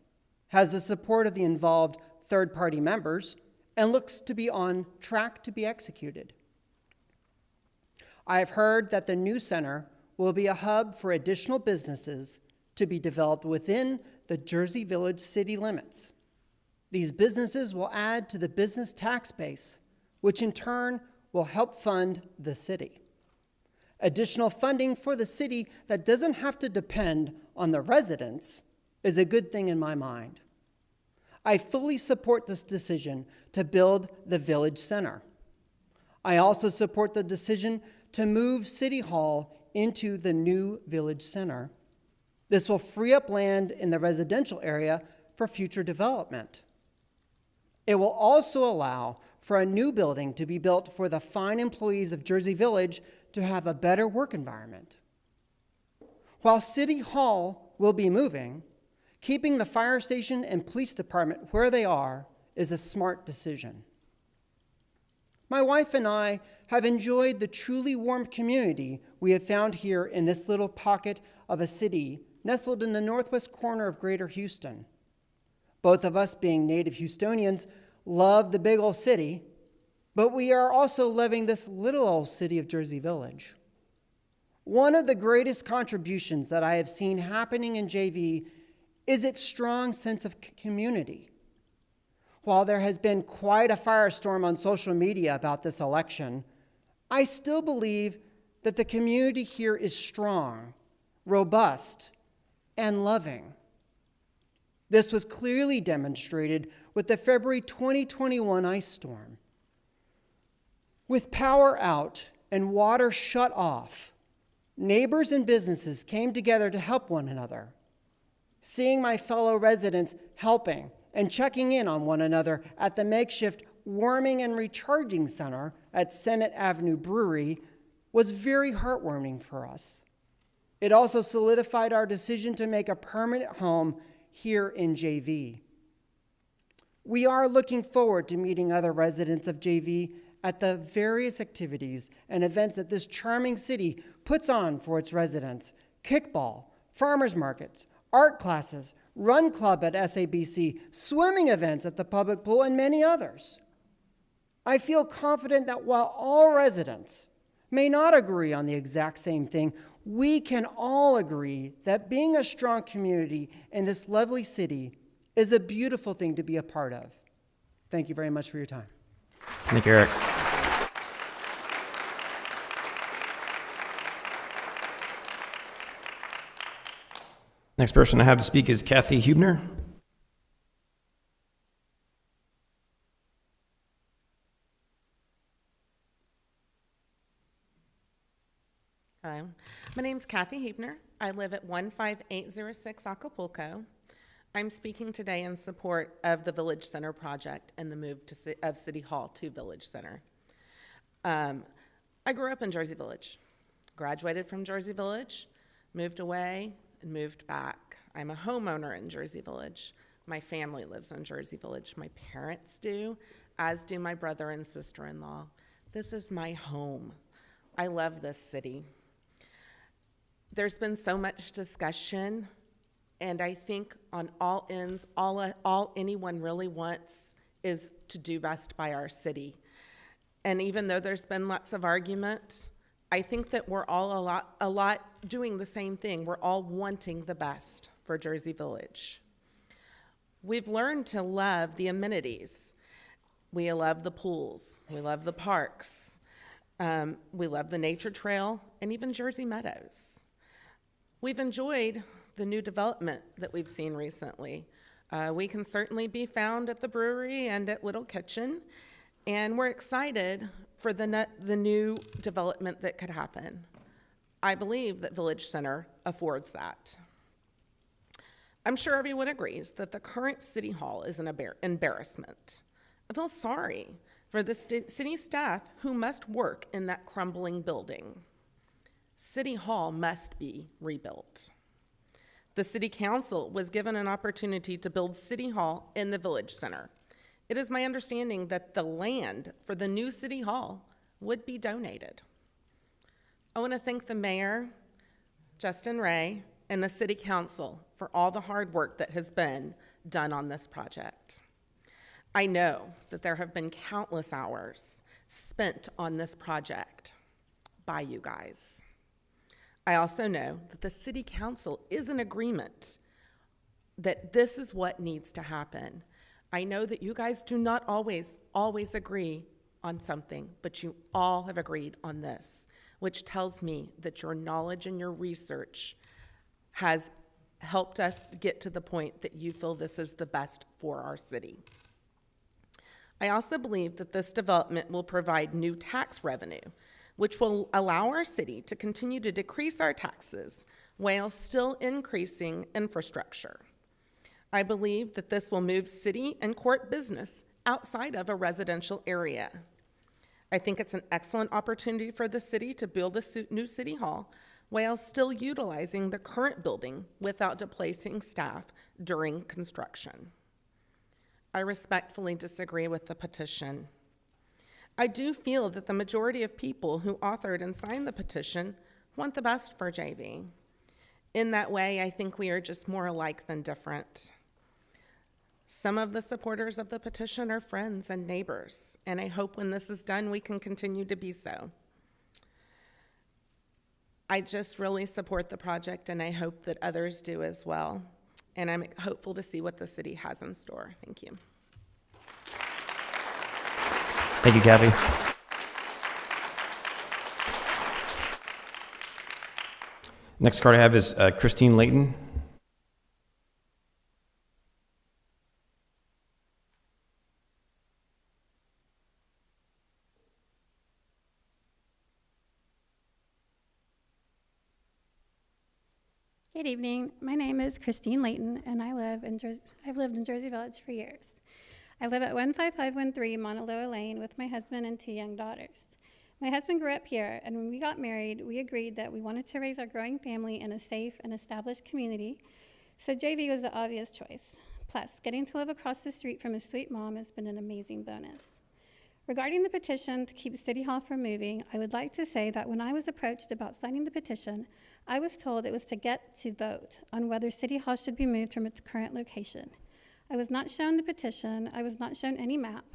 Speaker 17: has the support of the involved third-party members, and looks to be on track to be executed. I have heard that the new center will be a hub for additional businesses to be developed within the Jersey Village city limits. These businesses will add to the business tax base, which in turn will help fund the city. Additional funding for the city that doesn't have to depend on the residents is a good thing in my mind. I fully support this decision to build the Village Center. I also support the decision to move City Hall into the new Village Center. This will free up land in the residential area for future development. It will also allow for a new building to be built for the fine employees of Jersey Village to have a better work environment. While City Hall will be moving, keeping the fire station and police department where they are is a smart decision. My wife and I have enjoyed the truly warm community we have found here in this little pocket of a city nestled in the northwest corner of Greater Houston. Both of us, being native Houstonians, love the big old city, but we are also loving this little old city of Jersey Village. One of the greatest contributions that I have seen happening in JV is its strong sense of community. While there has been quite a firestorm on social media about this election, I still believe that the community here is strong, robust, and loving. This was clearly demonstrated with the February 2021 ice storm. With power out and water shut off, neighbors and businesses came together to help one another. Seeing my fellow residents helping and checking in on one another at the makeshift warming and recharging center at Senate Avenue Brewery was very heartwarming for us. It also solidified our decision to make a permanent home here in JV. We are looking forward to meeting other residents of JV at the various activities and events that this charming city puts on for its residents: kickball, farmers markets, art classes, run club at SABC, swimming events at the public pool, and many others. I feel confident that while all residents may not agree on the exact same thing, we can all agree that being a strong community in this lovely city is a beautiful thing to be a part of. Thank you very much for your time.
Speaker 1: Thank you, Eric. Next person I have to speak is Kathy Hebner.
Speaker 18: Hello, my name's Kathy Hebner. I live at 15806 Acapulco. I'm speaking today in support of the Village Center project and the move of City Hall to Village Center. I grew up in Jersey Village, graduated from Jersey Village, moved away, and moved back. I'm a homeowner in Jersey Village. My family lives in Jersey Village. My parents do, as do my brother and sister-in-law. This is my home. I love this city. There's been so much discussion, and I think on all ends, all anyone really wants is to do best by our city. And even though there's been lots of argument, I think that we're all a lot doing the same thing. We're all wanting the best for Jersey Village. We've learned to love the amenities. We love the pools. We love the parks. We love the nature trail and even Jersey Meadows. We've enjoyed the new development that we've seen recently. We can certainly be found at the brewery and at Little Kitchen, and we're excited for the new development that could happen. I believe that Village Center affords that. I'm sure everyone agrees that the current City Hall is an embarrassment. I feel sorry for the city staff who must work in that crumbling building. City Hall must be rebuilt. The City Council was given an opportunity to build City Hall in the Village Center. It is my understanding that the land for the new City Hall would be donated. I want to thank the Mayor, Justin Ray, and the City Council for all the hard work that has been done on this project. I know that there have been countless hours spent on this project by you guys. I also know that the City Council is in agreement that this is what needs to happen. I know that you guys do not always agree on something, but you all have agreed on this, which tells me that your knowledge and your research has helped us get to the point that you feel this is the best for our city. I also believe that this development will provide new tax revenue, which will allow our city to continue to decrease our taxes while still increasing infrastructure. I believe that this will move city and court business outside of a residential area. I think it's an excellent opportunity for the city to build a new city hall while still utilizing the current building without displacing staff during construction. I respectfully disagree with the petition. I do feel that the majority of people who authored and signed the petition want the best for JV. In that way, I think we are just more alike than different. Some of the supporters of the petition are friends and neighbors, and I hope when this is done, we can continue to be so. I just really support the project, and I hope that others do as well. And I'm hopeful to see what the city has in store. Thank you.
Speaker 1: Thank you, Kathy. Next card I have is Christine Layton.
Speaker 19: Good evening. My name is Christine Layton, and I've lived in Jersey Village for years. I live at 15513 Mauna Loa Lane with my husband and 2 young daughters. My husband grew up here, and when we got married, we agreed that we wanted to raise our growing family in a safe and established community, so JV was the obvious choice. Plus, getting to live across the street from his sweet mom has been an amazing bonus. Regarding the petition to keep City Hall from moving, I would like to say that when I was approached about signing the petition, I was told it was to get to vote on whether City Hall should be moved from its current location. I was not shown the petition. I was not shown any map,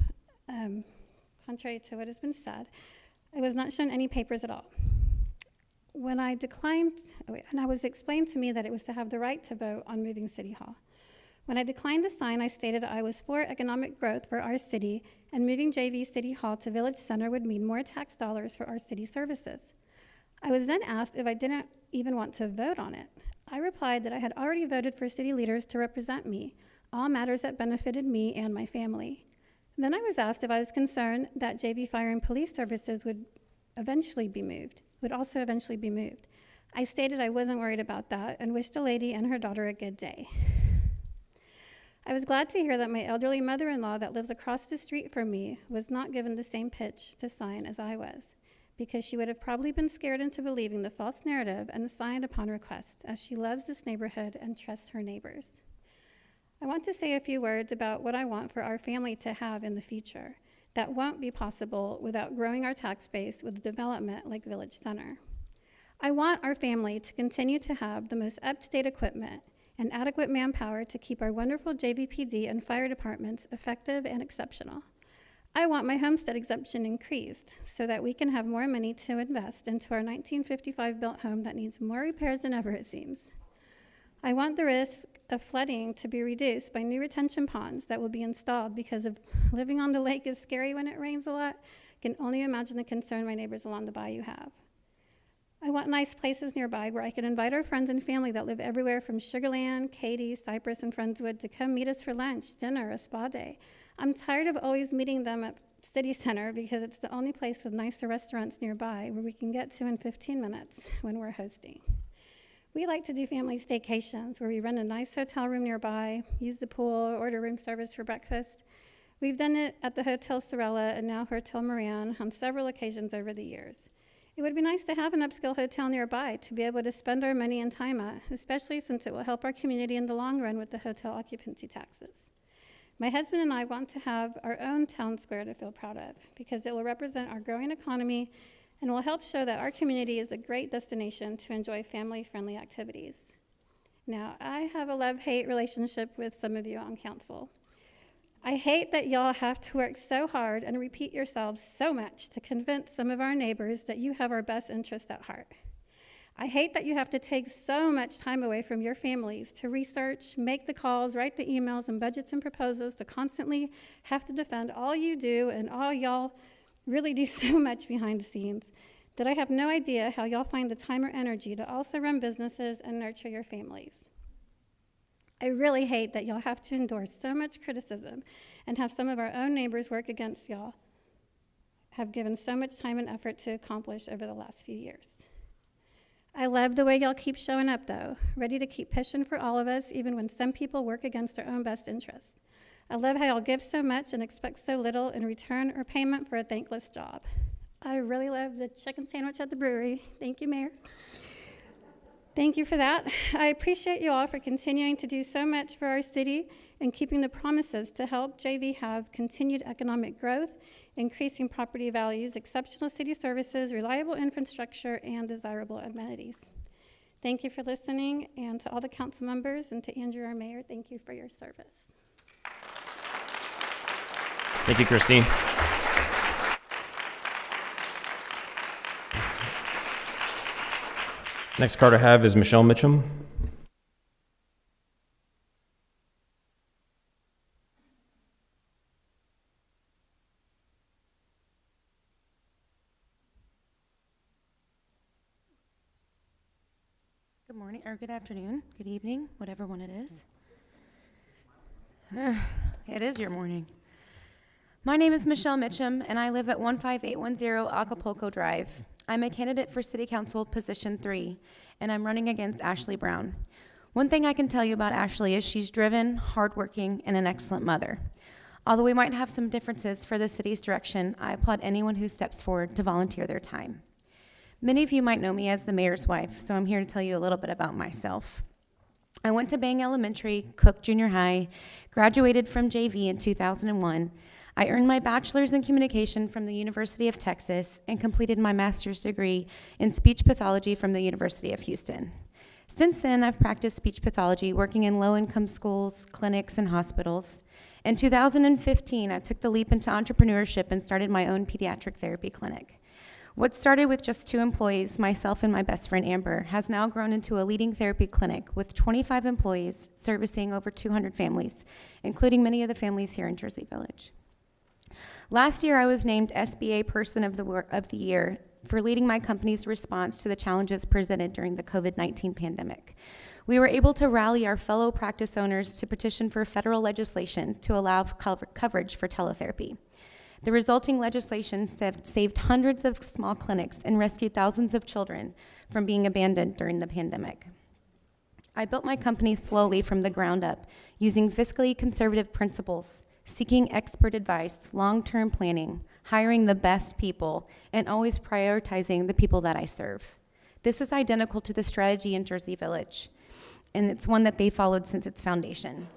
Speaker 19: contrary to what has been said. I was not shown any papers at all. When I declined, and I was explained to me that it was to have the right to vote on moving City Hall. When I declined to sign, I stated I was for economic growth for our city, and moving JV City Hall to Village Center would mean more tax dollars for our city services. I was then asked if I didn't even want to vote on it. I replied that I had already voted for city leaders to represent me, all matters that benefited me and my family. Then I was asked if I was concerned that JV Fire and Police Services would also eventually be moved. I stated I wasn't worried about that and wished the lady and her daughter a good day. I was glad to hear that my elderly mother-in-law that lives across the street from me was not given the same pitch to sign as I was, because she would have probably been scared into believing the false narrative and signed upon request, as she loves this neighborhood and trusts her neighbors. I want to say a few words about what I want for our family to have in the future that won't be possible without growing our tax base with development like Village Center. I want our family to continue to have the most up-to-date equipment and adequate manpower to keep our wonderful JVPD and fire departments effective and exceptional. I want my homestead exemption increased so that we can have more money to invest into our 1955 built home that needs more repairs than ever, it seems. I want the risk of flooding to be reduced by new retention ponds that will be installed, because of living on the lake is scary when it rains a lot. I can only imagine the concern my neighbors along the bayou have. I want nice places nearby where I can invite our friends and family that live everywhere from Sugar Land, Katy, Cypress, and Friendswood to come meet us for lunch, dinner, a spa day. I'm tired of always meeting them at City Center because it's the only place with nicer restaurants nearby where we can get to in 15 minutes when we're hosting. We like to do family staycations where we rent a nice hotel room nearby, use the pool, order room service for breakfast. We've done it at the Hotel Sorella and now Hotel Moran on several occasions over the years. It would be nice to have an upscale hotel nearby to be able to spend our money and time at, especially since it will help our community in the long run with the hotel occupancy taxes. My husband and I want to have our own town square to feel proud of, because it will represent our growing economy and will help show that our community is a great destination to enjoy family-friendly activities. Now, I have a love-hate relationship with some of you on council. I hate that y'all have to work so hard and repeat yourselves so much to convince some of our neighbors that you have our best interest at heart. I hate that you have to take so much time away from your families to research, make the calls, write the emails and budgets and proposals, to constantly have to defend all you do, and all y'all really do so much behind the scenes that I have no idea how y'all find the time or energy to also run businesses and nurture your families. I really hate that y'all have to endure so much criticism and have some of our own neighbors work against y'all have given so much time and effort to accomplish over the last few years. I love the way y'all keep showing up, though, ready to keep pushing for all of us, even when some people work against their own best interests. I love how y'all give so much and expect so little in return or payment for a thankless job. I really love the chicken sandwich at the brewery. Thank you, Mayor. Thank you for that. I appreciate you all for continuing to do so much for our city and keeping the promises to help JV have continued economic growth, increasing property values, exceptional city services, reliable infrastructure, and desirable amenities. Thank you for listening, and to all the council members and to Andrew, our mayor, thank you for your service.
Speaker 1: Thank you, Christine. Next card I have is Michelle Mitchum.
Speaker 20: good afternoon, good evening, whatever one it is. It is your morning. My name is Michelle Mitchum, and I live at 15810 Acapulco Drive. I'm a candidate for City Council Position 3, and I'm running against Ashley Brown. One thing I can tell you about Ashley is she's driven, hardworking, and an excellent mother. Although we might have some differences for the city's direction, I applaud anyone who steps forward to volunteer their time. Many of you might know me as the mayor's wife, so I'm here to tell you a little bit about myself. I went to Bang Elementary, Cook Junior High, graduated from JV in 2001. I earned my bachelor's in communication from the University of Texas and completed my master's degree in speech pathology from the University of Houston. Since then, I've practiced speech pathology, working in low-income schools, clinics, and hospitals. In 2015, I took the leap into entrepreneurship and started my own pediatric therapy clinic. What started with just 2 employees, myself and my best friend Amber, has now grown into a leading therapy clinic with 25 employees servicing over 200 families, including many of the families here in Jersey Village. Last year, I was named SBA Person of the Year for leading my company's response to the challenges presented during the COVID-19 pandemic. We were able to rally our fellow practice owners to petition for federal legislation to allow coverage for teletherapy. The resulting legislation saved hundreds of small clinics and rescued thousands of children from being abandoned during the pandemic. I built my company slowly from the ground up, using fiscally conservative principles, seeking expert advice, long-term planning, hiring the best people, and always prioritizing the people that I serve. This is identical to the strategy in Jersey Village, and it's one that they followed since its foundation.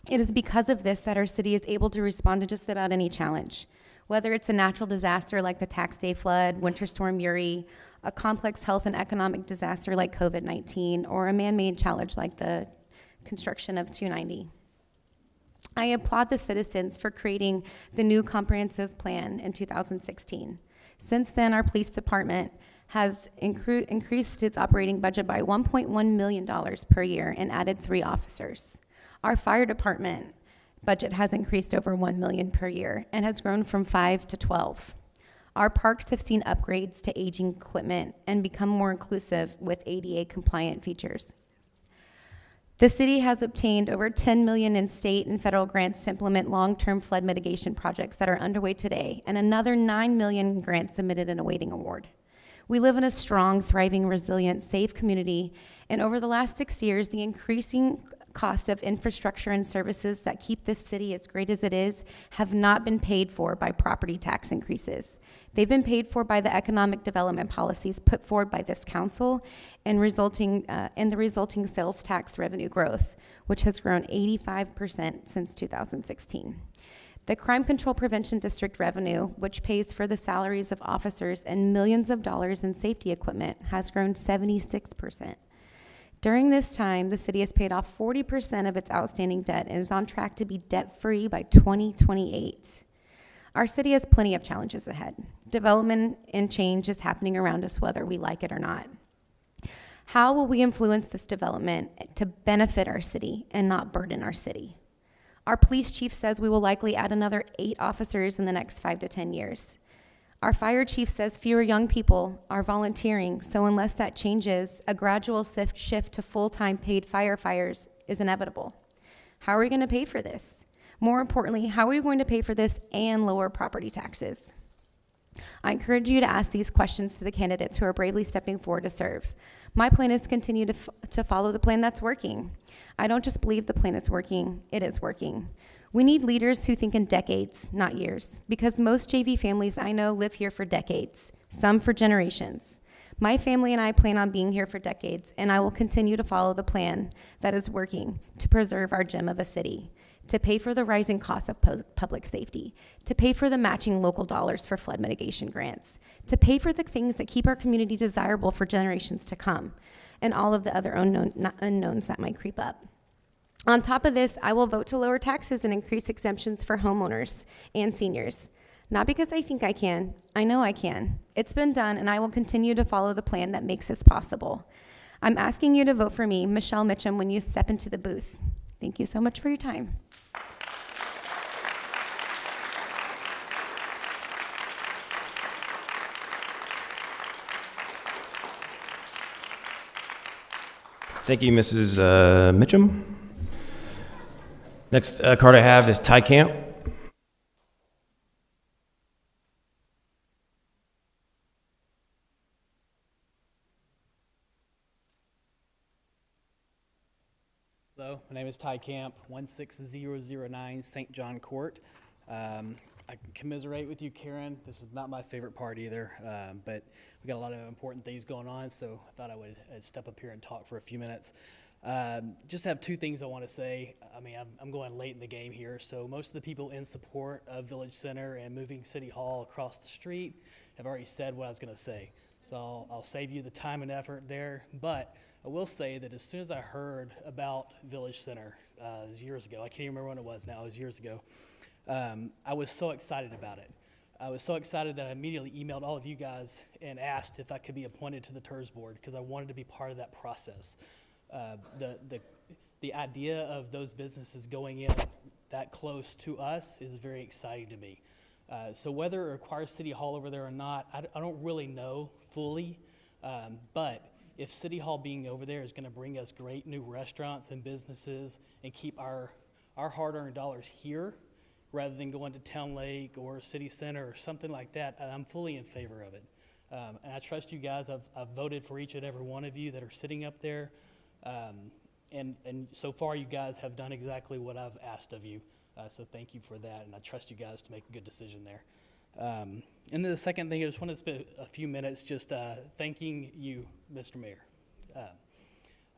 Speaker 20: It is because of this that our city is able to respond to just about any challenge, whether it's a natural disaster like the Tax Day flood, Winter Storm Uri, a complex health and economic disaster like COVID-19, or a man-made challenge like the construction of 290. I applaud the citizens for creating the new comprehensive plan in 2016. Since then, our police department has increased its operating budget by $1.1 million per year and added 3 officers. Our fire department budget has increased over $1 million per year and has grown from 5 to 12. Our parks have seen upgrades to aging equipment and become more inclusive with ADA compliant features. The city has obtained over $10 million in state and federal grants to implement long-term flood mitigation projects that are underway today, and another $9 million in grants submitted and awaiting award. We live in a strong, thriving, resilient, safe community, and over the last 6 years, the increasing cost of infrastructure and services that keep this city as great as it is have not been paid for by property tax increases. They've been paid for by the economic development policies put forward by this council and the resulting sales tax revenue growth, which has grown 85% since 2016. The Crime Control Prevention District revenue, which pays for the salaries of officers and millions of dollars in safety equipment, has grown 76%. During this time, the city has paid off 40% of its outstanding debt and is on track to be debt-free by 2028. Our city has plenty of challenges ahead. Development and change is happening around us whether we like it or not. How will we influence this development to benefit our city and not burden our city? Our police chief says we will likely add another 8 officers in the next 5 to 10 years. Our fire chief says fewer young people are volunteering, so unless that changes, a gradual shift to full-time paid firefighters is inevitable. How are we going to pay for this? More importantly, how are we going to pay for this and lower property taxes? I encourage you to ask these questions to the candidates who are bravely stepping forward to serve. My plan is to continue to follow the plan that's working. I don't just believe the plan is working, it is working. We need leaders who think in decades, not years, because most JV families I know live here for decades, some for generations. My family and I plan on being here for decades, and I will continue to follow the plan that is working to preserve our gem of a city, to pay for the rising costs of public safety, to pay for the matching local dollars for flood mitigation grants, to pay for the things that keep our community desirable for generations to come, and all of the other unknowns that might creep up. On top of this, I will vote to lower taxes and increase exemptions for homeowners and seniors. Not because I think I can, I know I can. It's been done, and I will continue to follow the plan that makes this possible. I'm asking you to vote for me, Michelle Mitchum, when you step into the booth. Thank you so much for your time.
Speaker 1: Thank you, Mrs. Mitchum. Next card I have is Ty Camp.
Speaker 21: Hello, my name is Ty Camp, 16009 St. John Court. I can commiserate with you, Karen. This is not my favorite part either, but we got a lot of important things going on, so I thought I would step up here and talk for a few minutes. Just have two things I want to say. I mean, I'm going late in the game here, so most of the people in support of Village Center and moving City Hall across the street have already said what I was going to say. So I'll save you the time and effort there, but I will say that as soon as I heard about Village Center, it was years ago, I can't even remember when it was now, it was years ago, I was so excited about it. I was so excited that I immediately emailed all of you guys and asked if I could be appointed to the TERS board because I wanted to be part of that process. The idea of those businesses going in that close to us is very exciting to me. So whether it requires City Hall over there or not, I don't really know fully, but if City Hall being over there is going to bring us great new restaurants and businesses and keep our hard-earned dollars here rather than going to Town Lake or City Center or something like that, I'm fully in favor of it. And I trust you guys. I've voted for each and every one of you that are sitting up there. And so far, you guys have done exactly what I've asked of you. So thank you for that, and I trust you guys to make a good decision there. And then the second thing, I just wanted to spend a few minutes just thanking you, Mr. Mayor.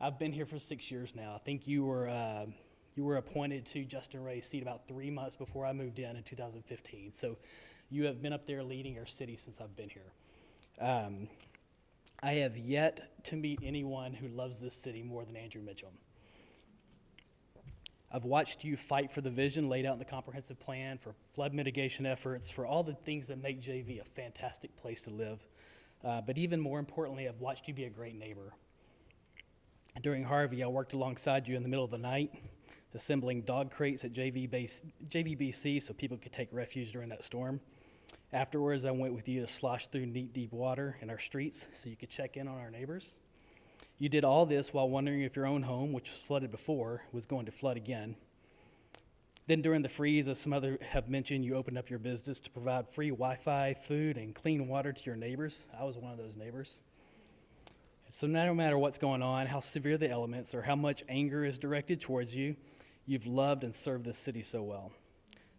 Speaker 21: I've been here for 6 years now. I think you were appointed to Justin Ray's seat about 3 months before I moved in 2015. So you have been up there leading our city since I've been here. I have yet to meet anyone who loves this city more than Andrew Mitchum. I've watched you fight for the vision laid out in the comprehensive plan, for flood mitigation efforts, for all the things that make JV a fantastic place to live. But even more importantly, I've watched you be a great neighbor. During Harvey, I worked alongside you in the middle of the night, assembling dog crates at JVBC so people could take refuge during that storm. Afterwards, I went with you to slosh through knee-deep water in our streets so you could check in on our neighbors. You did all this while wondering if your own home, which was flooded before, was going to flood again. Then during the freeze, as some others have mentioned, you opened up your business to provide free Wi-Fi, food, and clean water to your neighbors. I was one of those neighbors. So no matter what's going on, how severe the elements, or how much anger is directed towards you, you've loved and served this city so well.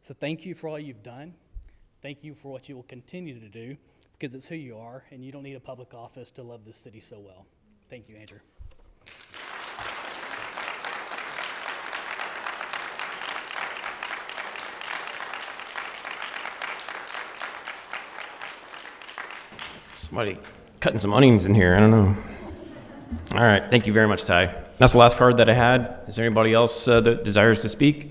Speaker 21: So thank you for all you've done. Thank you for what you will continue to do, because it's who you are, and you don't need a public office to love this city so well. Thank you, Andrew.
Speaker 1: Somebody cutting some onions in here, I don't know. All right, thank you very much, Ty. That's the last card that I had. Is there anybody else that desires to speak?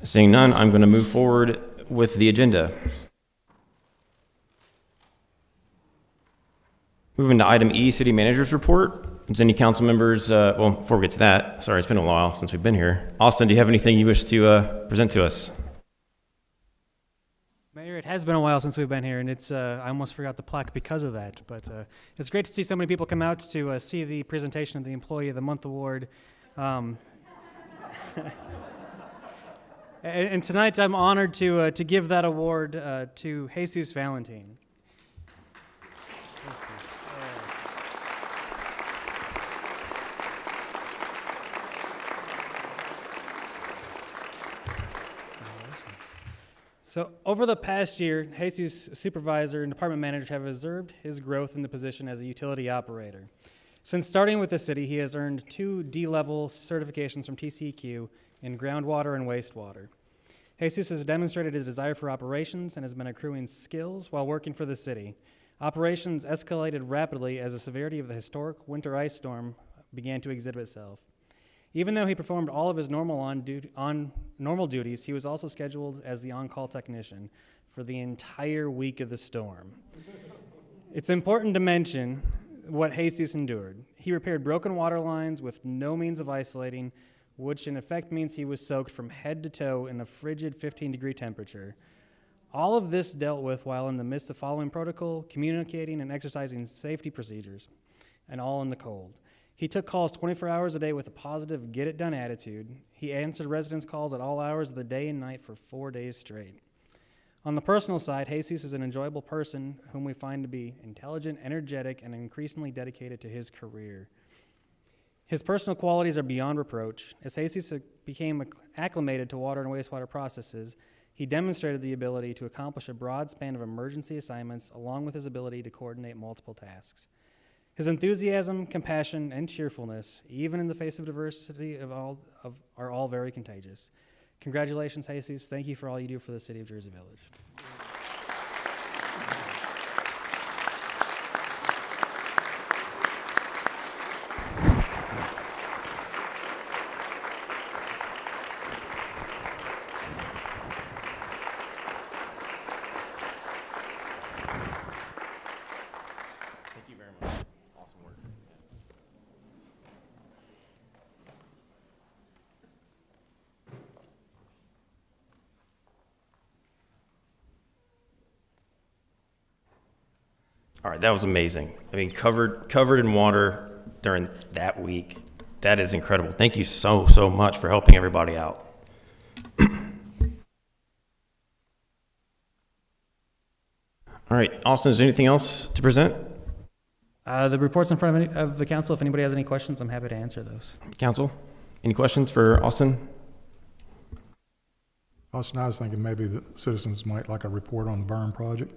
Speaker 1: Seeing none, I'm going to move forward with the agenda. Moving to item E, City Manager's Report. Does any council members, well, before we get to that, sorry, it's been a while since we've been here. Austin, do you have anything you wish to present to us?
Speaker 5: Mayor, it has been a while since we've been here, and it's I almost forgot the plaque because of that. But it's great to see so many people come out to see the presentation of the Employee of the Month Award. And tonight I'm honored to give that award to Jesus Valentin. So over the past year, Jesus' supervisor and department manager have observed his growth in the position as a utility operator. Since starting with the city, he has earned 2 D-level certifications from TCEQ in groundwater and wastewater. Jesus has demonstrated his desire for operations and has been accruing skills while working for the city. Operations escalated rapidly as the severity of the historic winter ice storm began to exhibit itself. Even though he performed all of his normal duties, he was also scheduled as the on-call technician for the entire week of the storm. It's important to mention what Jesus endured. He repaired broken water lines with no means of isolating, which in effect means he was soaked from head to toe in a frigid 15-degree temperature. All of this dealt with while in the midst of following protocol, communicating, and exercising safety procedures, and all in the cold. He took calls 24 hours a day with a positive, get-it-done attitude. He answered residents' calls at all hours of the day and night for 4 days straight. On the personal side, Jesus is an enjoyable person whom we find to be intelligent, energetic, and increasingly dedicated to his career. His personal qualities are beyond reproach. As Jesus became acclimated to water and wastewater processes, he demonstrated the ability to accomplish a broad span of emergency assignments along with his ability to coordinate multiple tasks. His enthusiasm, compassion, and cheerfulness, even in the face of diversity are all very contagious. Congratulations, Jesus. Thank you for all you do for the city of Jersey Village.
Speaker 1: Thank you very much. Awesome work. All right, that was amazing. I mean, covered in water during that week. That is incredible. Thank you so much for helping everybody out. All right, Austin, is there anything else to present?
Speaker 5: The report's in front of the council. If anybody has any questions, I'm happy to answer those.
Speaker 1: Council, any questions for Austin?
Speaker 2: Austin, I was thinking maybe the citizens might like a report on the Berm project.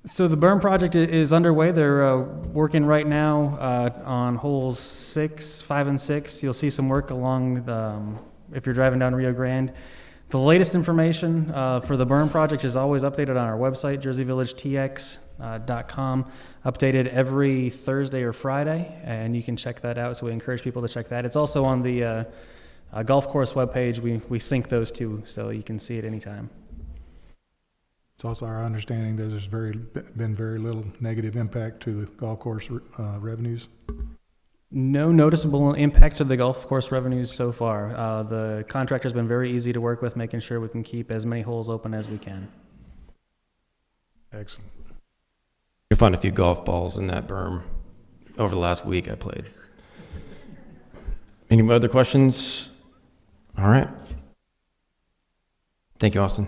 Speaker 5: So the Berm project is underway. They're working right now on holes 5 and 6. You'll see some work along if you're driving down Rio Grande. The latest information for the Berm project is always updated on our website, jerseyvillagetx.com, updated every Thursday or Friday, and you can check that out. So we encourage people to check that. It's also on the golf course webpage. We sync those two, so you can see it anytime.
Speaker 2: It's also our understanding that there's been very little negative impact to the golf course revenues.
Speaker 5: No noticeable impact to the golf course revenues so far. The contractor's been very easy to work with, making sure we can keep as many holes open as we can.
Speaker 2: Excellent.
Speaker 1: You'll find a few golf balls in that berm over the last week I played. Any other questions? All right. Thank you, Austin.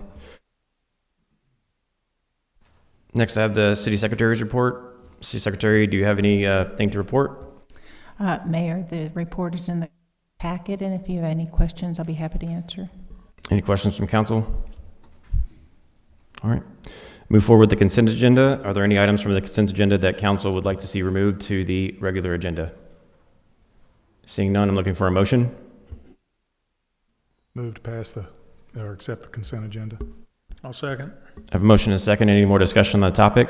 Speaker 1: Next, I have the City Secretary's report. City Secretary, do you have anything to report?
Speaker 22: Mayor, the report is in the packet, and if you have any questions, I'll be happy to answer.
Speaker 1: Any questions from council? All right. Move forward with the consent agenda. Are there any items from the consent agenda that council would like to see removed to the regular agenda? Seeing none, I'm looking for a motion.
Speaker 2: Move to pass or accept the consent agenda.
Speaker 23: I'll second.
Speaker 1: I have a motion and a second. Any more discussion on the topic?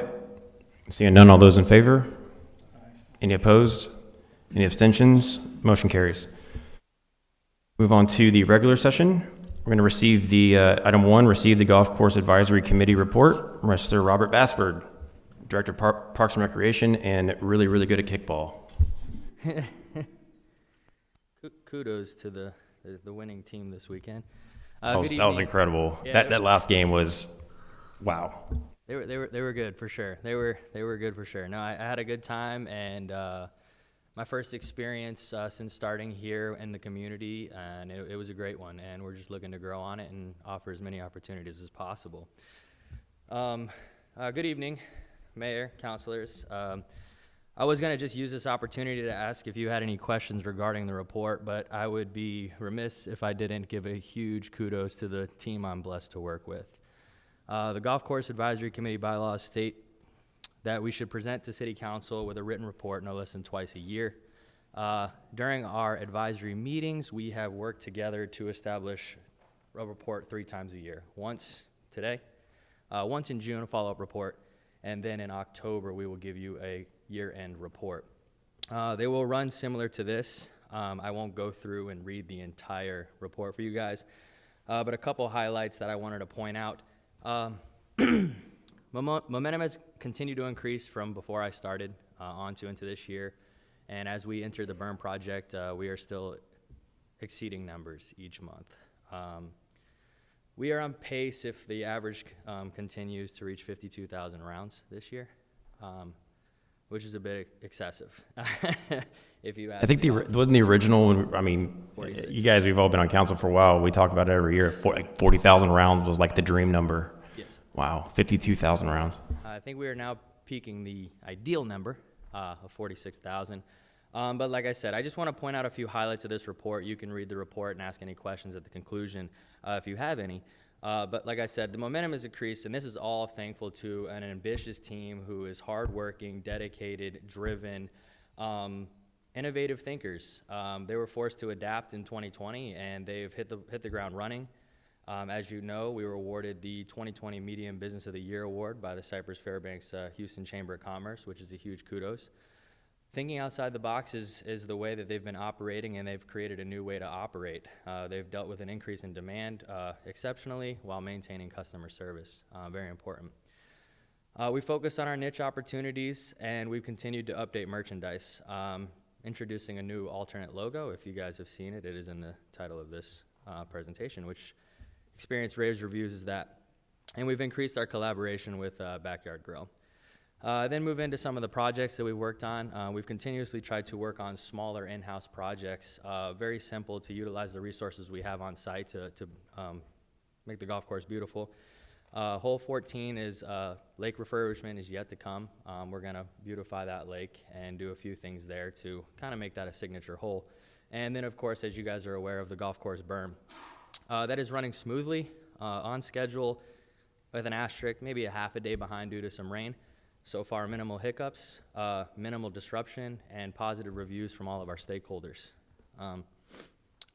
Speaker 1: Seeing none, all those in favor? Any opposed? Any abstentions? Motion carries. Move on to the regular session. We're going to receive the, item 1, receive the Golf Course Advisory Committee report. Mr. Robert Bassford, Director of Parks and Recreation, and really, really good at kickball.
Speaker 24: Kudos to the winning team this weekend.
Speaker 1: That was incredible. Yeah, that last game was, wow.
Speaker 24: They were good for sure. They were good for sure. No, I had a good time, and my first experience since starting here in the community, and it was a great one. And we're just looking to grow on it and offer as many opportunities as possible. Good evening, Mayor, councilors. I was going to just use this opportunity to ask if you had any questions regarding the report, but I would be remiss if I didn't give a huge kudos to the team I'm blessed to work with. The Golf Course Advisory Committee bylaws state that we should present to City Council with a written report no less than twice a year. During our advisory meetings, we have worked together to establish a report 3 times a year. Once today, once in June, a follow-up report, and then in October, we will give you a year-end report. They will run similar to this. I won't go through and read the entire report for you guys, but a couple highlights that I wanted to point out. Momentum has continued to increase from before I started into this year, and as we enter the Berm project, we are still exceeding numbers each month. We are on pace if the average continues to reach 52,000 rounds this year. which is a bit excessive. If you ask
Speaker 1: I think
Speaker 24: me.
Speaker 1: wasn't the original, I mean,
Speaker 24: 46.
Speaker 1: you guys, we've all been on council for a while. We talk about it every year. Like 40,000 rounds was like the dream number.
Speaker 24: Yes.
Speaker 1: Wow, 52,000 rounds.
Speaker 24: I think we are now peaking the ideal number of 46,000. But like I said, I just want to point out a few highlights of this report. You can read the report and ask any questions at the conclusion if you have any. But like I said, the momentum has increased, and this is all thankful to an ambitious team who is hardworking, dedicated, driven, innovative thinkers. They were forced to adapt in 2020, and they've hit the ground running. As you know, we were awarded the 2020 Medium Business of the Year Award by the Cypress Fairbanks Houston Chamber of Commerce, which is a huge kudos. Thinking outside the box is the way that they've been operating, and they've created a new way to operate. They've dealt with an increase in demand exceptionally while maintaining customer service. Very important. We focused on our niche opportunities, and we've continued to update merchandise. Introducing a new alternate logo. If you guys have seen it, it is in the title of this presentation, which experienced raves reviews is that. And we've increased our collaboration with Backyard Grill. Then move into some of the projects that we've worked on. We've continuously tried to work on smaller in-house projects, very simple to utilize the resources we have on site to make the golf course beautiful. Hole 14 is lake refurbishment is yet to come. We're going to beautify that lake and do a few things there to kind of make that a signature hole. And then, of course, as you guys are aware of, the golf course berm. That is running smoothly, on schedule, with an asterisk, maybe a half a day behind due to some rain. So far, minimal hiccups, minimal disruption, and positive reviews from all of our stakeholders.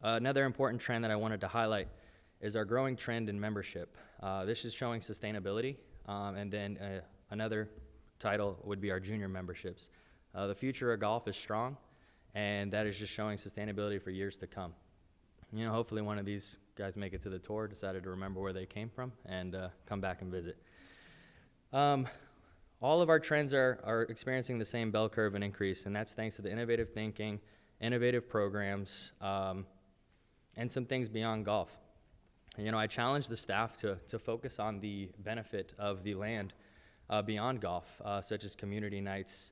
Speaker 24: Another important trend that I wanted to highlight is our growing trend in membership. This is showing sustainability, and then another title would be our junior memberships. The future of golf is strong, and that is just showing sustainability for years to come. You know, hopefully one of these guys make it to the tour, decided to remember where they came from, and come back and visit. All of our trends are experiencing the same bell curve and increase, and that's thanks to the innovative thinking, innovative programs, and some things beyond golf. You know, I challenge the staff to focus on the benefit of the land beyond golf, such as community nights,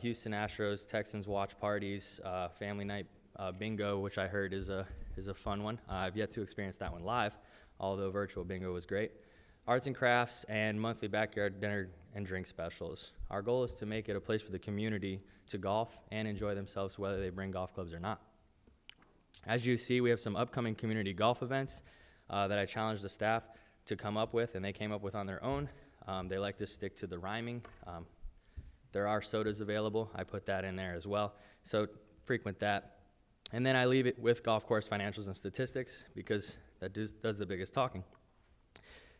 Speaker 24: Houston Astros, Texans watch parties, family night bingo, which I heard is a fun one. I've yet to experience that one live, although virtual bingo was great. Arts and crafts, and monthly backyard dinner and drink specials. Our goal is to make it a place for the community to golf and enjoy themselves, whether they bring golf clubs or not. As you see, we have some upcoming community golf events that I challenged the staff to come up with, and they came up with on their own. They like to stick to the rhyming. There are sodas available. I put that in there as well, so frequent that. And then I leave it with golf course financials and statistics, because that does the biggest talking.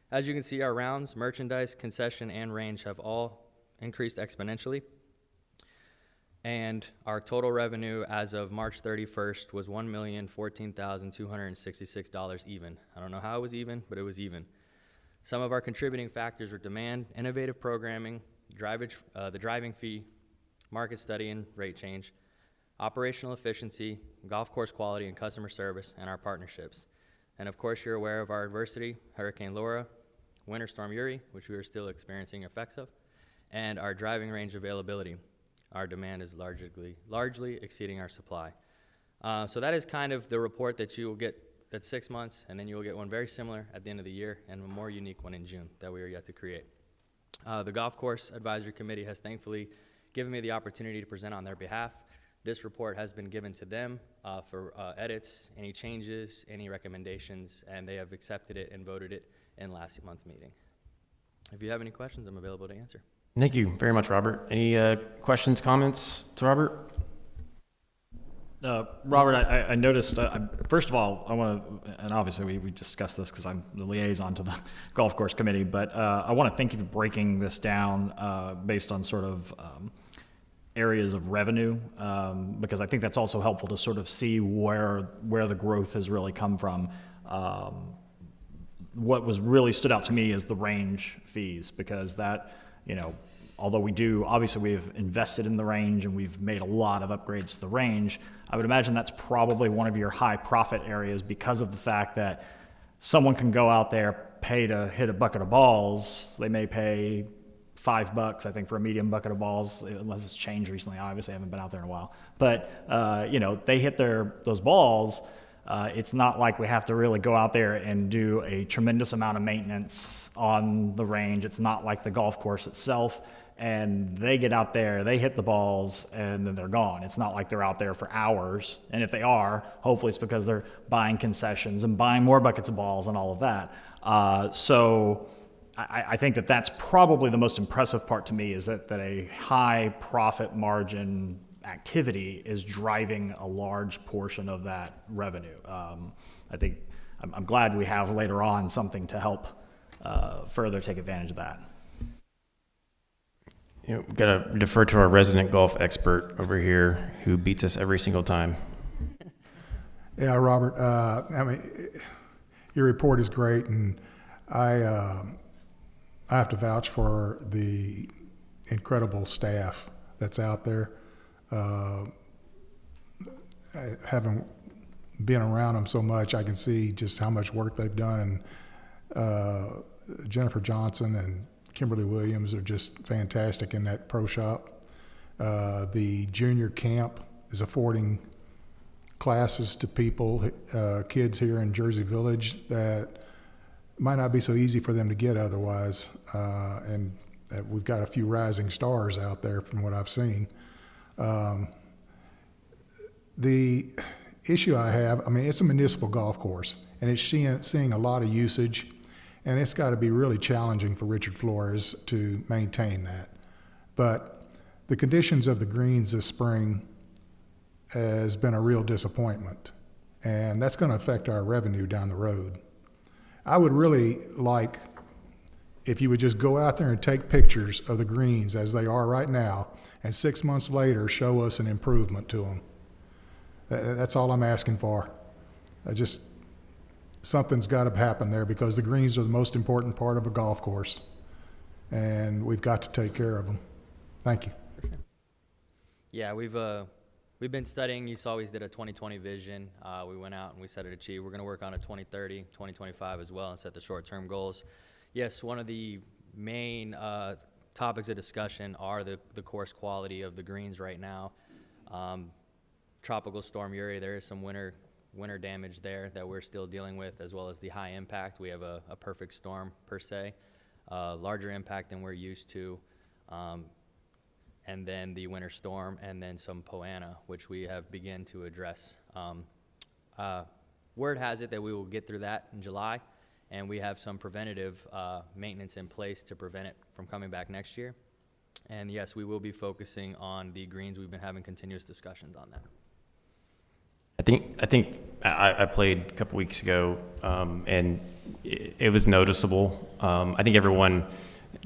Speaker 24: As you can see, our rounds, merchandise, concession, and range have all increased exponentially. And our total revenue as of March 31st was $1,014,266 even. I don't know how it was even, but it was even. Some of our contributing factors were demand, innovative programming, the driving fee, market study and rate change, operational efficiency, golf course quality and customer service, and our partnerships. And of course, you're aware of our adversity, Hurricane Laura, Winter Storm Uri, which we are still experiencing effects of, and our driving range availability. Our demand is largely exceeding our supply. So that is kind of the report that you will get. That's 6 months, and then you will get one very similar at the end of the year, and a more unique one in June that we are yet to create. The Golf Course Advisory Committee has thankfully given me the opportunity to present on their behalf. This report has been given to them for edits, any changes, any recommendations, and they have accepted it and voted it in last month's meeting. If you have any questions, I'm available to answer.
Speaker 1: Thank you very much, Robert. Any questions, comments to Robert?
Speaker 9: Robert, I noticed, first of all, I want to, and obviously we discussed this because I'm the liaison to the golf course committee, but I want to thank you for breaking this down based on sort of areas of revenue, because I think that's also helpful to sort of see where the growth has really come from. What was really stood out to me is the range fees, because that, you know, although obviously we've invested in the range and we've made a lot of upgrades to the range, I would imagine that's probably one of your high profit areas because of the fact that someone can go out there, pay to hit a bucket of balls. They may pay $5, I think, for a medium bucket of balls, unless it's changed recently. Obviously, I haven't been out there in a while. But, they hit those balls. It's not like we have to really go out there and do a tremendous amount of maintenance on the range. It's not like the golf course itself. And they get out there, they hit the balls, and then they're gone. It's not like they're out there for hours. And if they are, hopefully it's because they're buying concessions and buying more buckets of balls and all of that. So I think that's probably the most impressive part to me, is that a high profit margin activity is driving a large portion of that revenue. I think I'm glad we have later on something to help further take advantage of that.
Speaker 1: We've got to defer to our resident golf expert over here who beats us every single time.
Speaker 2: Yeah, Robert, your report is great, and I have to vouch for the incredible staff that's out there. Having been around them so much, I can see just how much work they've done, and Jennifer Johnson and Kimberly Williams are just fantastic in that pro shop. The junior camp is affording classes to people, kids here in Jersey Village that might not be so easy for them to get otherwise. And we've got a few rising stars out there from what I've seen. The issue I have, it's a municipal golf course, and it's seeing a lot of usage. And it's got to be really challenging for Richard Flores to maintain that. But the conditions of the greens this spring has been a real disappointment. And that's going to affect our revenue down the road. I would really like if you would just go out there and take pictures of the greens as they are right now, and 6 months later show us an improvement to them. That's all I'm asking for. Something's got to happen there, because the greens are the most important part of a golf course, and we've got to take care of them. Thank you.
Speaker 24: Yeah, we've been studying. You saw we did a 2020 vision. We went out and we set it achieved. We're going to work on a 2030, 2025 as well, and set the short-term goals. Yes, one of the main topics of discussion are the course quality of the greens right now. Tropical Storm Uri, there is some winter damage there that we're still dealing with, as well as the high impact. We have a perfect storm per se, larger impact than we're used to, and then the winter storm, and then some Poana, which we have begun to address. Word has it that we will get through that in July, and we have some preventative maintenance in place to prevent it from coming back next year. And yes, we will be focusing on the greens. We've been having continuous discussions on that.
Speaker 1: I think I played a couple weeks ago, and it was noticeable. I think everyone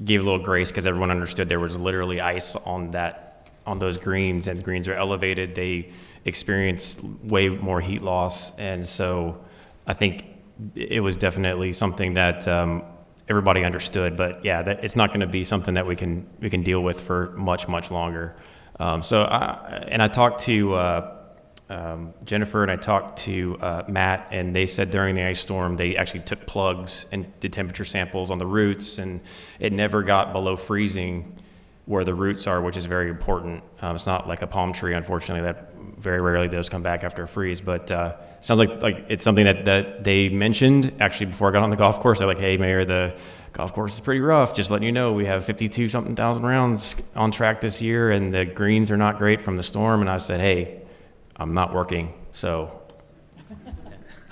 Speaker 1: gave a little grace because everyone understood there was literally ice on those greens, and the greens are elevated. They experience way more heat loss, and so I think it was definitely something that everybody understood. But yeah, it's not going to be something that we can deal with for much longer. I talked to Jennifer, and I talked to Matt, and they said during the ice storm they actually took plugs and did temperature samples on the roots, and it never got below freezing where the roots are, which is very important. It's not like a palm tree, unfortunately, that very rarely those come back after a freeze, but sounds like it's something that they mentioned actually before I got on the golf course. They're like, hey, Mayor, the golf course is pretty rough. Just letting you know, we have 52-something thousand rounds on track this year, and the greens are not great from the storm. And I said, hey, I'm not working, so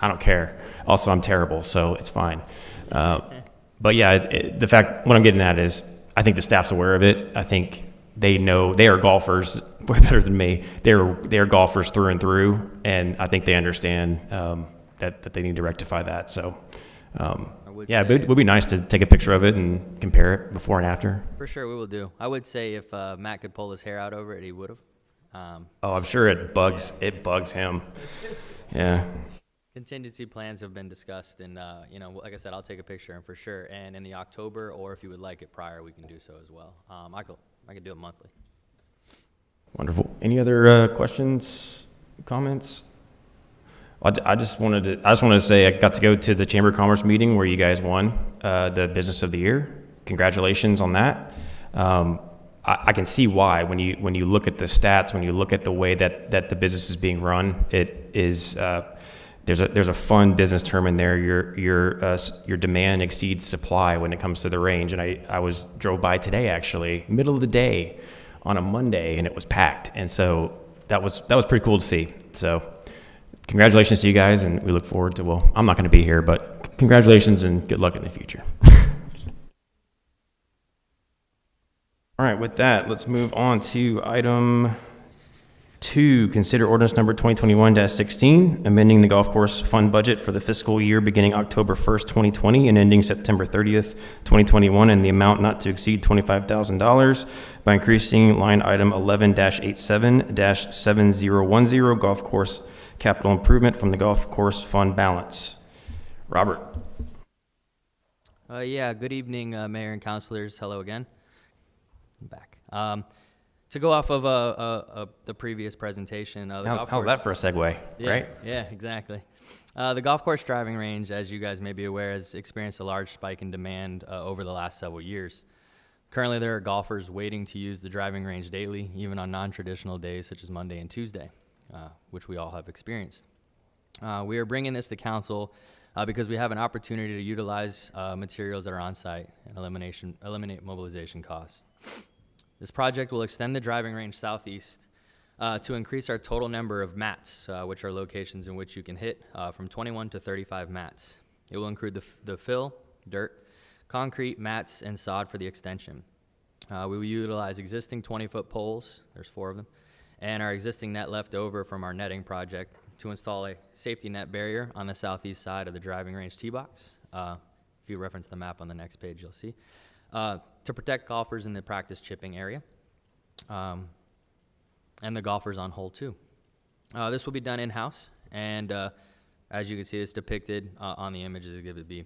Speaker 1: I don't care. Also, I'm terrible, so it's fine. But yeah, the fact, what I'm getting at is, I think the staff's aware of it. I think they know, they are golfers way better than me. They're golfers through and through, and I think they understand that they need to rectify that. So, yeah, it would be nice to take a picture of it and compare it before and after.
Speaker 24: For sure, we will do. I would say if Matt could pull his hair out over it, he would have.
Speaker 1: I'm sure it bugs him. Yeah.
Speaker 24: Contingency plans have been discussed, and like I said, I'll take a picture, and for sure. And in the October, or if you would like it prior, we can do so as well. I could do it monthly.
Speaker 1: Wonderful. Any other questions, comments? I just wanted to say I got to go to the Chamber of Commerce meeting where you guys won the Business of the Year. Congratulations on that. I can see why when you look at the stats, when you look at the way that the business is being run, it is there's a fun business term in there. Your demand exceeds supply when it comes to the range. And I drove by today, actually, middle of the day on a Monday, and it was packed. And so that was pretty cool to see. So congratulations to you guys, and we look forward to, well, I'm not going to be here, but congratulations and good luck in the future. All right, with that, let's move on to item 2, consider ordinance number 2021-16, amending the golf course fund budget for the fiscal year beginning October 1st, 2020 and ending September 30th, 2021, in the amount not to exceed $25,000 by increasing line item 11-87-7010 golf course capital improvement from the golf course fund balance. Robert.
Speaker 24: Yeah, good evening, Mayor and councilors. Hello again. I'm back. To go off of the previous presentation,
Speaker 1: how's that for a segue, right?
Speaker 24: Yeah, exactly. The golf course driving range, as you guys may be aware, has experienced a large spike in demand over the last several years. Currently, there are golfers waiting to use the driving range daily, even on non-traditional days such as Monday and Tuesday, which we all have experienced. We are bringing this to council because we have an opportunity to utilize materials that are on site and eliminate mobilization costs. This project will extend the driving range southeast to increase our total number of mats, which are locations in which you can hit from 21 to 35 mats. It will include the fill, dirt, concrete, mats, and sod for the extension. We will utilize existing 20-foot poles, there's 4 of them, and our existing net left over from our netting project to install a safety net barrier on the southeast side of the driving range tee box. If you reference the map on the next page, you'll see. To protect golfers in the practice chipping area, and the golfers on hole 2. This will be done in-house, and as you can see, it's depicted on the images Exhibit B.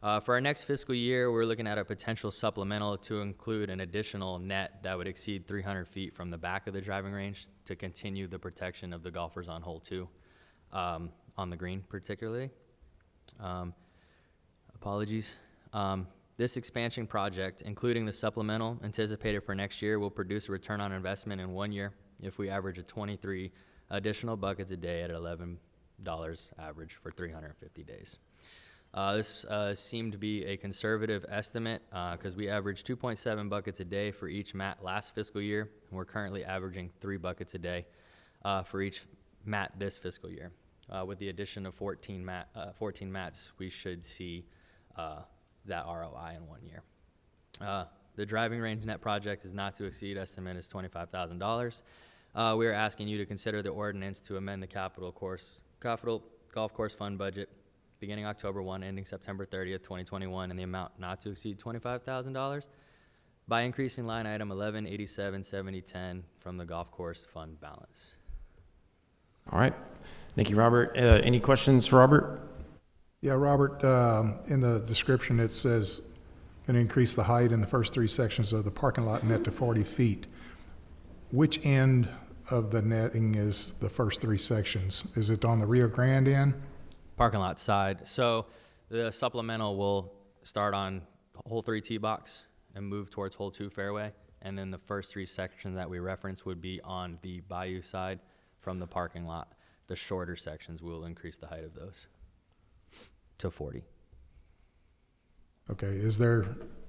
Speaker 24: For our next fiscal year, we're looking at a potential supplemental to include an additional net that would exceed 300 feet from the back of the driving range to continue the protection of the golfers on hole 2, on the green particularly. Apologies. This expansion project, including the supplemental anticipated for next year, will produce a return on investment in 1 year if we average a 23 additional buckets a day at $11 average for 350 days. This seemed to be a conservative estimate because we averaged 2.7 buckets a day for each mat last fiscal year, and we're currently averaging 3 buckets a day for each mat this fiscal year. With the addition of 14 mats, we should see that ROI in 1 year. The driving range net project is not to exceed estimate is $25,000. We are asking you to consider the ordinance to amend the capital golf course fund budget beginning October 1, ending September 30th, 2021, in the amount not to exceed $25,000 by increasing line item 11-87-7010 from the golf course fund balance.
Speaker 1: All right. Thank you, Robert. Any questions for Robert?
Speaker 2: Yeah, Robert, in the description it says going to increase the height in the first 3 sections of the parking lot net to 40 feet. Which end of the netting is the first 3 sections? Is it on the Rio Grande end?
Speaker 24: Parking lot side. So the supplemental will start on hole 3 tee box and move towards hole 2 fairway. And then the first 3 sections that we reference would be on the bayou side from the parking lot. The shorter sections will increase the height of those to 40.
Speaker 2: Okay, is there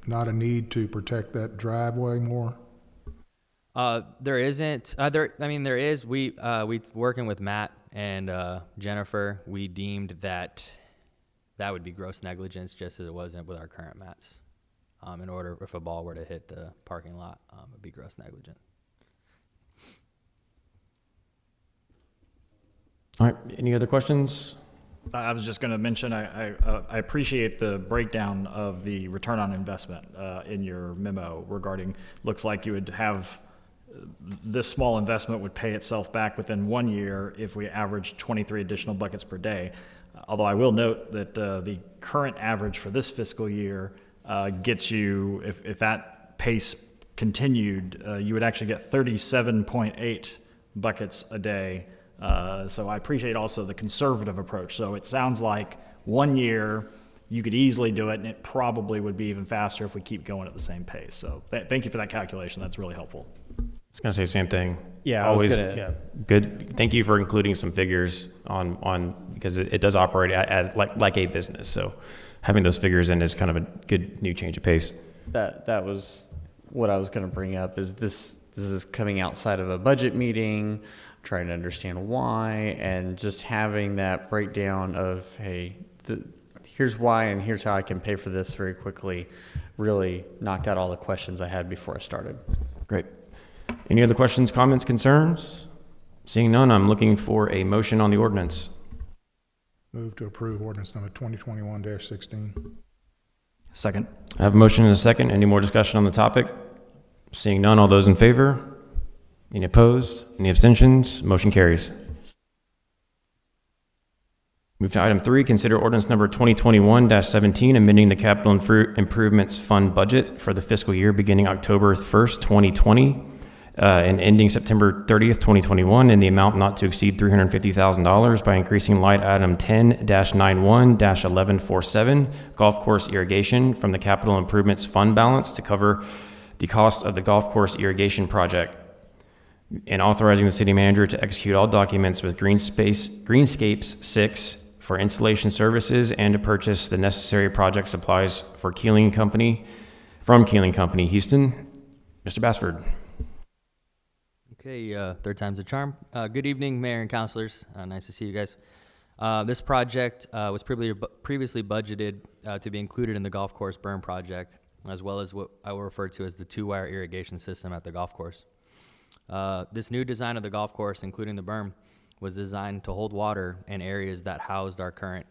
Speaker 2: not a need to protect that driveway more?
Speaker 24: There isn't. There is. We working with Matt and Jennifer, we deemed that would be gross negligence, just as it wasn't with our current mats. In order, if a ball were to hit the parking lot, it would be gross negligent.
Speaker 1: All right. Any other questions?
Speaker 9: I was just going to mention, I appreciate the breakdown of the return on investment in your memo regarding, looks like you would have this small investment would pay itself back within 1 year if we average 23 additional buckets per day. Although I will note that the current average for this fiscal year gets you, if that pace continued, you would actually get 37.8 buckets a day. So I appreciate also the conservative approach. So it sounds like 1 year you could easily do it, and it probably would be even faster if we keep going at the same pace. So thank you for that calculation. That's really helpful.
Speaker 1: I was going to say the same thing.
Speaker 8: Yeah, I was
Speaker 1: always.
Speaker 8: gonna-
Speaker 1: Yeah, good. Thank you for including some figures on because it does operate as like a business. So having those figures in is kind of a good new change of pace.
Speaker 8: That was what I was going to bring up. Is this is coming outside of a budget meeting, trying to understand why, and just having that breakdown of, hey, here's why and here's how I can pay for this very quickly, really knocked out all the questions I had before I started.
Speaker 1: Great. Any other questions, comments, concerns? Seeing none, I'm looking for a motion on the ordinance.
Speaker 2: Move to approve ordinance number 2021-16.
Speaker 9: Second.
Speaker 1: I have a motion and a second. Any more discussion on the topic? Seeing none, all those in favor? Any opposed? Any abstentions? Motion carries. Move to item 3, consider ordinance number 2021-17, amending the capital improvements fund budget for the fiscal year beginning October 1st, 2020, and ending September 30th, 2021, in the amount not to exceed $350,000 by increasing line item 10-91-1147, golf course irrigation, from the capital improvements fund balance to cover the cost of the golf course irrigation project, and authorizing the city manager to execute all documents with Greenscapes 6 for installation services and to purchase the necessary project supplies for Keeling Company, from Keeling Company, Houston. Mr. Bassford.
Speaker 24: Okay, third time's a charm. Good evening, Mayor and councilors. Nice to see you guys. This project was previously budgeted to be included in the golf course Berm project, as well as what I will refer to as the 2-wire irrigation system at the golf course. This new design of the golf course, including the berm, was designed to hold water in areas that housed our current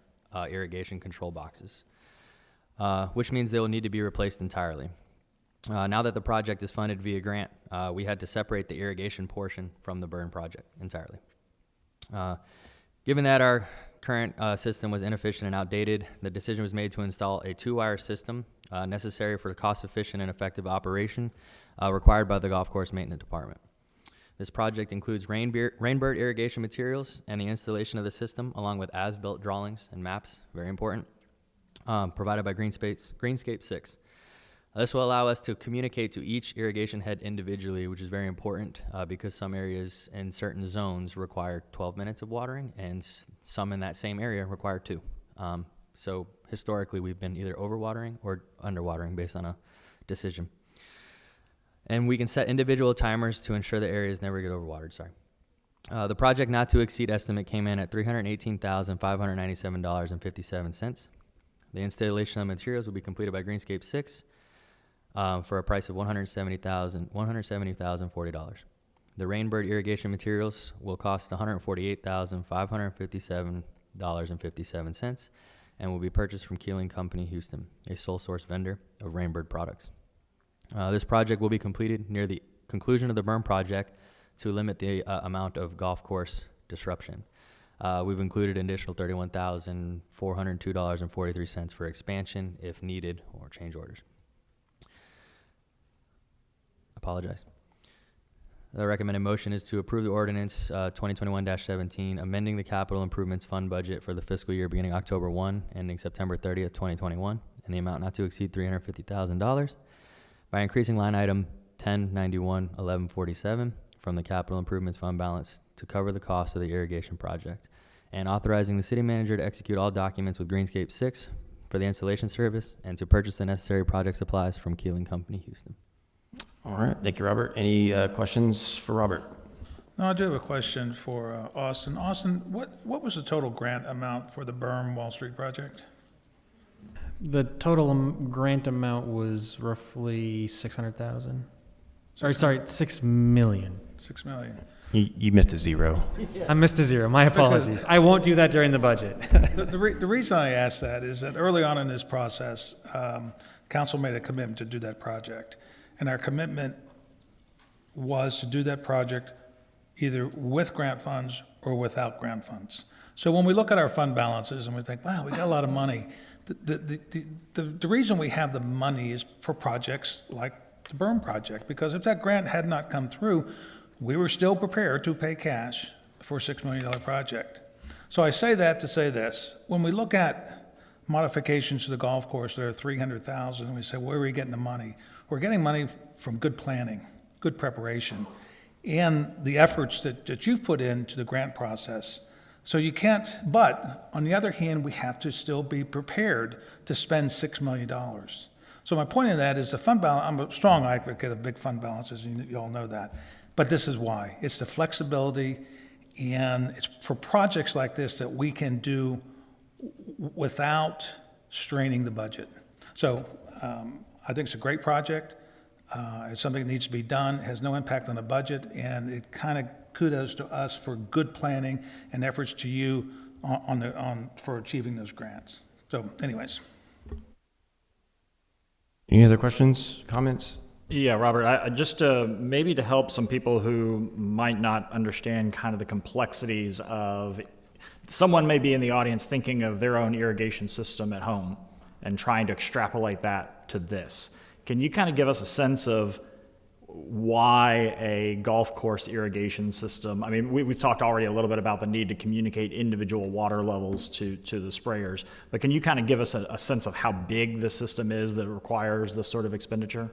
Speaker 24: irrigation control boxes, which means they will need to be replaced entirely. Now that the project is funded via grant, we had to separate the irrigation portion from the berm project entirely. Given that our current system was inefficient and outdated, the decision was made to install a 2-wire system necessary for cost-efficient and effective operation required by the golf course maintenance department. This project includes rainbird irrigation materials and the installation of the system, along with as-built drawings and maps, very important, provided by Greenscape 6. This will allow us to communicate to each irrigation head individually, which is very important because some areas in certain zones require 12 minutes of watering, and some in that same area require 2. So historically, we've been either overwatering or underwatering based on a decision. And we can set individual timers to ensure the areas never get overwatered. The project not to exceed estimate came in at $318,597.57. The installation of materials will be completed by Greenscape 6 for a price of $170,040. The rainbird irrigation materials will cost $148,557.57 and will be purchased from Keeling Company, Houston, a sole source vendor of rainbird products. This project will be completed near the conclusion of the berm project to limit the amount of golf course disruption. We've included an additional $31,402.43 for expansion if needed or change orders. Apologize. The recommended motion is to approve the ordinance 2021-17, amending the capital improvements fund budget for the fiscal year beginning October 1, ending September 30th, 2021, in the amount not to exceed $350,000 by increasing line item 1091-1147 from the capital improvements fund balance to cover the cost of the irrigation project, and authorizing the city manager to execute all documents with Greenscape 6 for the installation service and to purchase the necessary project supplies from Keeling Company, Houston.
Speaker 1: All right, thank you, Robert. Any questions for Robert?
Speaker 3: No, I do have a question for Austin. Austin, what was the total grant amount for the Berm Wall Street project?
Speaker 5: The total grant amount was roughly 600,000. Sorry, 6 million.
Speaker 3: 6 million.
Speaker 1: You missed a zero.
Speaker 5: I missed a zero. My apologies. I won't do that during the budget.
Speaker 3: The reason I asked that is that early on in this process, council made a commitment to do that project. And our commitment was to do that project either with grant funds or without grant funds. So when we look at our fund balances and we think, wow, we got a lot of money, the reason we have the money is for projects like the Berm project, because if that grant had not come through, we were still prepared to pay cash for a $6 million project. So I say that to say this: when we look at modifications to the golf course that are 300,000, and we say, where are we getting the money? We're getting money from good planning, good preparation, and the efforts that you've put into the grant process. So you can't, but on the other hand, we have to still be prepared to spend $6 million. So my point in that is the fund balance, I'm a strong advocate of big fund balances, and you all know that. But this is why. It's the flexibility, and it's for projects like this that we can do without straining the budget. So I think it's a great project. It's something that needs to be done. It has no impact on the budget, and it kind of kudos to us for good planning and efforts to you for achieving those grants. So anyways.
Speaker 1: Any other questions, comments?
Speaker 9: Yeah, Robert, I just maybe to help some people who might not understand kind of the complexities of, someone may be in the audience thinking of their own irrigation system at home and trying to extrapolate that to this. Can you kind of give us a sense of why a golf course irrigation system? I mean, we've talked already a little bit about the need to communicate individual water levels to the sprayers, but can you kind of give us a sense of how big the system is that requires this sort of expenditure?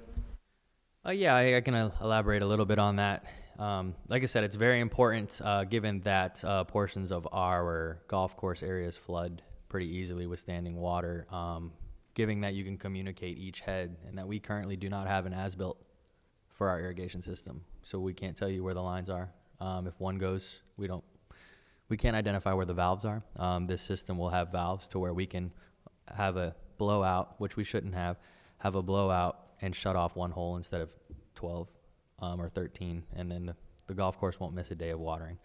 Speaker 24: Yeah, I can elaborate a little bit on that. Like I said, it's very important given that portions of our golf course areas flood pretty easily with standing water, given that you can communicate each head, and that we currently do not have an as-built for our irrigation system. So we can't tell you where the lines are. If one goes, we can't identify where the valves are. This system will have valves to where we can have a blowout, which we shouldn't have a blowout and shut off one hole instead of 12 or 13, and then the golf course won't miss a day of watering.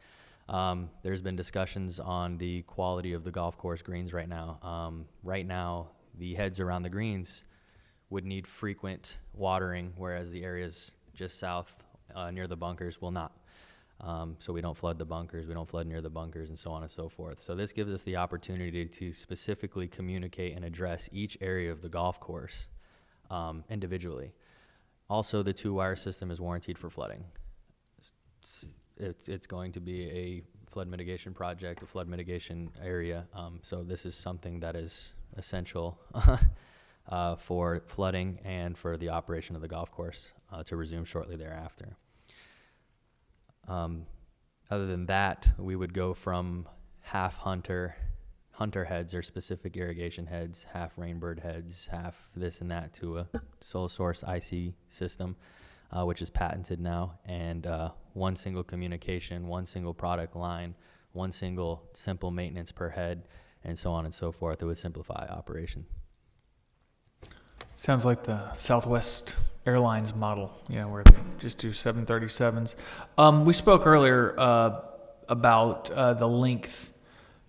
Speaker 24: There's been discussions on the quality of the golf course greens right now. Right now, the heads around the greens would need frequent watering, whereas the areas just south near the bunkers will not. So we don't flood the bunkers, we don't flood near the bunkers, and so on and so forth. So this gives us the opportunity to specifically communicate and address each area of the golf course individually. Also, the two-wire system is warranted for flooding. It's going to be a flood mitigation project, a flood mitigation area. So this is something that is essential for flooding and for the operation of the golf course to resume shortly thereafter. Other than that, we would go from half hunter heads or specific irrigation heads, half rainbird heads, half this and that, to a sole source IC system, which is patented now, and one single communication, one single product line, one single simple maintenance per head, and so on and so forth. It would simplify operation.
Speaker 4: Sounds like the Southwest Airlines model, where they just do 737s. We spoke earlier about the length.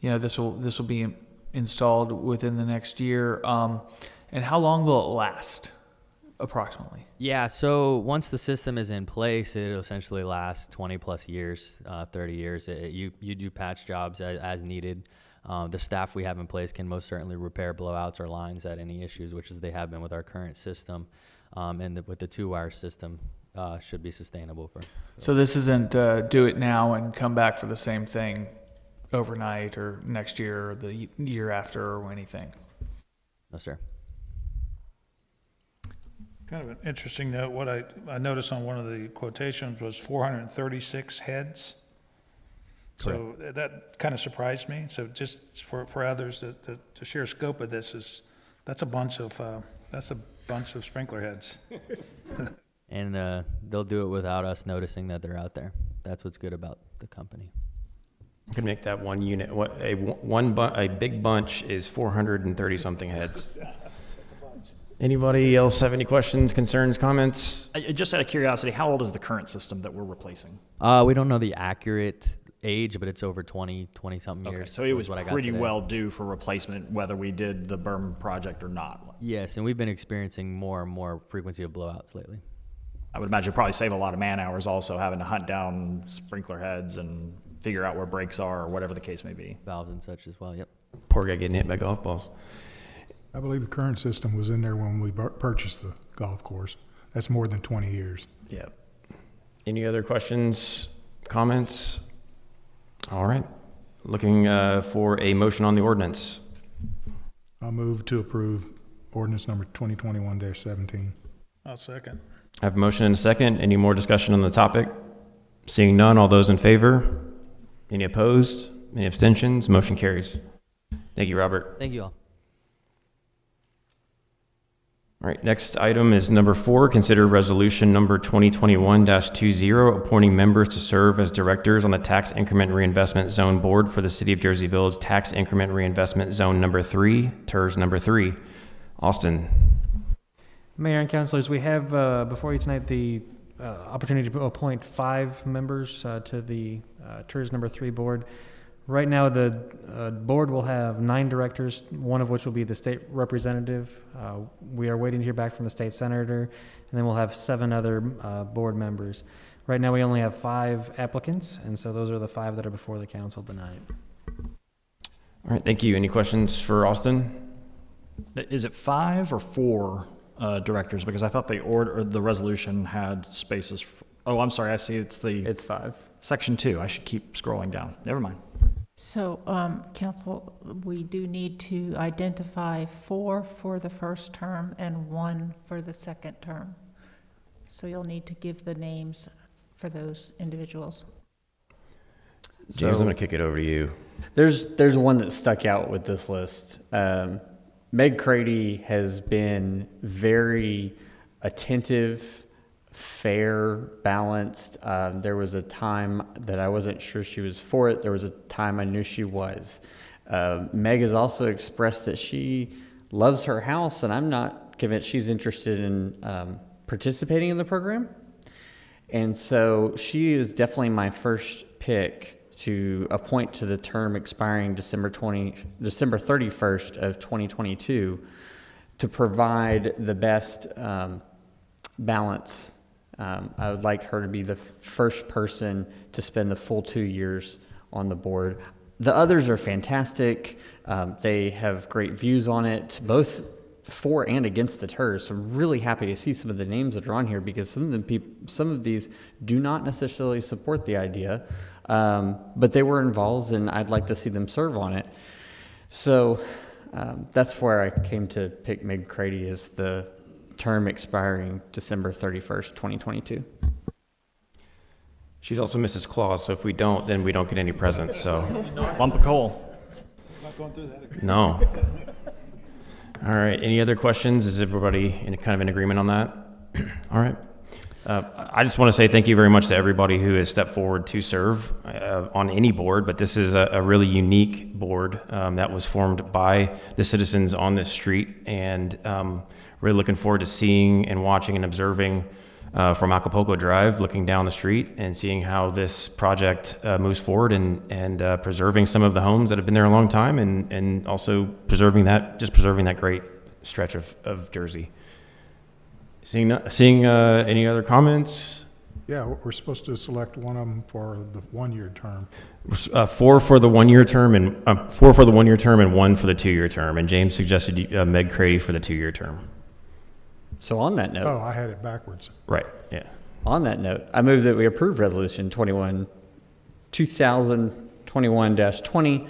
Speaker 4: This will be installed within the next year. And how long will it last, approximately?
Speaker 24: Yeah, so once the system is in place, it'll essentially last 20 plus years, 30 years. You do patch jobs as needed. The staff we have in place can most certainly repair blowouts or lines at any issues, which is they have been with our current system. And with the two-wire system, should be sustainable for.
Speaker 4: So this isn't do it now and come back for the same thing overnight or next year or the year after or anything?
Speaker 24: No, sir.
Speaker 3: Kind of an interesting note, what I noticed on one of the quotations was 436 heads. So that kind of surprised me. So just for others to share scope of this that's a bunch of sprinkler heads.
Speaker 24: And they'll do it without us noticing that they're out there. That's what's good about the company.
Speaker 1: You can make that one unit. A big bunch is 430 something heads. Anybody else have any questions, concerns, comments?
Speaker 9: Just out of curiosity, how old is the current system that we're replacing?
Speaker 24: We don't know the accurate age, but it's over 20 something years.
Speaker 9: So it was pretty well due for replacement, whether we did the Berm project or not.
Speaker 24: Yes, and we've been experiencing more and more frequency of blowouts lately.
Speaker 9: I would imagine probably save a lot of man hours also, having to hunt down sprinkler heads and figure out where breaks are or whatever the case may be.
Speaker 24: Valves and such as well, yep.
Speaker 1: Poor guy getting hit by golf balls.
Speaker 2: I believe the current system was in there when we purchased the golf course. That's more than 20 years.
Speaker 1: Yep. Any other questions, comments? All right. Looking for a motion on the ordinance.
Speaker 2: I'll move to approve ordinance number 2021-17.
Speaker 3: I'll second.
Speaker 1: I have a motion and a second. Any more discussion on the topic? Seeing none, all those in favor? Any opposed? Any abstentions? Motion carries. Thank you, Robert.
Speaker 24: Thank you all.
Speaker 1: All right, next item is number 4. Consider resolution number 2021-20, appointing members to serve as directors on the Tax Increment Reinvestment Zone Board for the City of Jersey Village Tax Increment Reinvestment Zone number 3, TERS number 3. Austin.
Speaker 5: Mayor and councilors, we have before you tonight the opportunity to appoint 5 members to the TERS number 3 board. Right now, the board will have 9 directors, one of which will be the state representative. We are waiting to hear back from the state senator, and then we'll have 7 other board members. Right now, we only have 5 applicants, and so those are the 5 that are before the council tonight.
Speaker 1: All right, thank you. Any questions for Austin?
Speaker 9: Is it 5 or 4 directors? Because I thought the resolution had spaces. Oh, I'm sorry. I see it's 5. Section 2. I should keep scrolling down. Never mind.
Speaker 22: So, council, we do need to identify 4 for the first term and 1 for the second term. So you'll need to give the names for those individuals.
Speaker 1: James, I'm going to kick it over to you.
Speaker 8: There's one that stuck out with this list. Meg Crady has been very attentive, fair, balanced. There was a time that I wasn't sure she was for it. There was a time I knew she was. Meg has also expressed that she loves her house, and I'm not convinced she's interested in participating in the program. And so she is definitely my first pick to appoint to the term expiring December 31st of 2022 to provide the best balance. I would like her to be the first person to spend the full 2 years on the board. The others are fantastic. They have great views on it, both for and against the TERS. So I'm really happy to see some of the names that are on here, because some of these do not necessarily support the idea, but they were involved, and I'd like to see them serve on it. So that's where I came to pick Meg Crady as the term expiring December 31st, 2022.
Speaker 1: She's also Mrs. Claus, so if we don't, then we don't get any presents, so.
Speaker 9: Lump of coal.
Speaker 3: Not going through that again.
Speaker 1: No. All right, any other questions? Is everybody in agreement on that? All right. I just want to say thank you very much to everybody who has stepped forward to serve on any board, but this is a really unique board that was formed by the citizens on this street, and really looking forward to seeing and watching and observing from Acapulco Drive, looking down the street and seeing how this project moves forward, and preserving some of the homes that have been there a long time, and also preserving that great stretch of Jersey. Seeing any other comments?
Speaker 2: Yeah, we're supposed to select one of them for the 1-year term.
Speaker 1: 4 for the 1-year term, and 4 for the 1-year term, and 1 for the 2-year term. And James suggested Meg Crady for the 2-year term.
Speaker 8: So on that note,
Speaker 2: I had it backwards.
Speaker 1: Right. Yeah.
Speaker 8: On that note, I move that we approve Resolution 2021-20,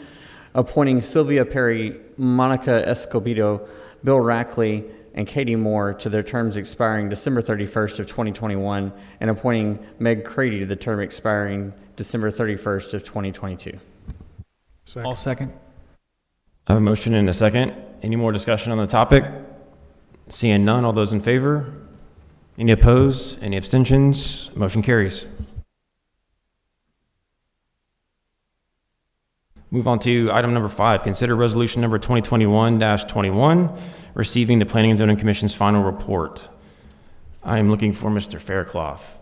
Speaker 8: appointing Sylvia Perry, Monica Escobedo, Bill Rackley, and Katie Moore to their terms expiring December 31st of 2021, and appointing Meg Crady to the term expiring December 31st of 2022.
Speaker 2: Second.
Speaker 4: I'll second.
Speaker 1: I have a motion and a second. Any more discussion on the topic? Seeing none, all those in favor? Any opposed? Any abstentions? Motion carries. Move on to item number 5. Consider resolution number 2021-21, receiving the Planning and Zoning Commission's final report. I am looking for Mr. Faircloth.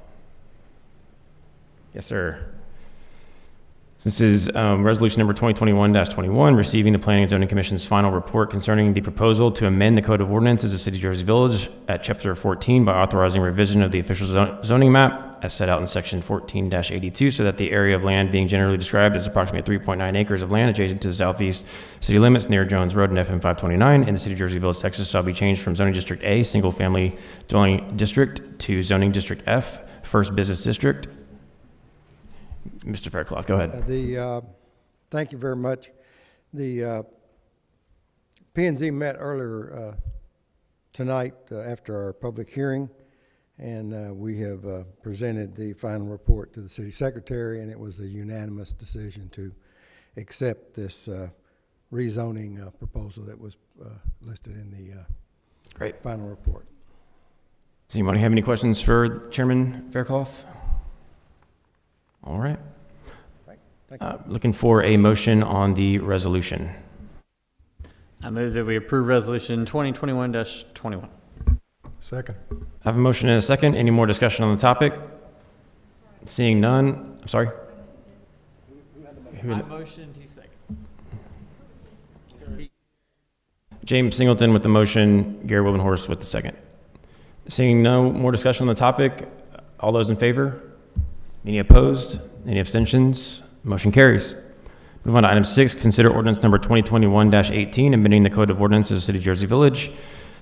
Speaker 1: Yes, sir. This is resolution number 2021-21, receiving the Planning and Zoning Commission's final report concerning the proposal to amend the Code of Ordinances of City of Jersey Village at Chapter 14 by authorizing revision of the official zoning map as set out in Section 14-82, so that the area of land being generally described as approximately 3.9 acres of land adjacent to the southeast city limits near Jones Road and FM 529 in the City of Jersey Village, Texas, shall be changed from Zoning District A, Single Family Dwelling District, to Zoning District F, First Business District. Mr. Faircloth, go ahead.
Speaker 6: Thank you very much. The P&Z met earlier tonight after our public hearing, and we have presented the final report to the city secretary, and it was a unanimous decision to accept this rezoning proposal that was listed in the
Speaker 1: Great.
Speaker 6: final report.
Speaker 1: Does anybody have any questions for Chairman Faircloth? All right.
Speaker 6: Thank you.
Speaker 1: Looking for a motion on the resolution.
Speaker 8: I move that we approve resolution 2021-21.
Speaker 2: Second.
Speaker 1: I have a motion and a second. Any more discussion on the topic? Seeing none, I'm sorry.
Speaker 9: I motioned, he seconded.
Speaker 1: James Singleton with the motion, Gary Wilbenhorst with the second. Seeing no more discussion on the topic, all those in favor? Any opposed? Any abstentions? Motion carries. Move on to item 6, consider ordinance number 2021-18, amending the Code of Ordinances of the City of Jersey Village,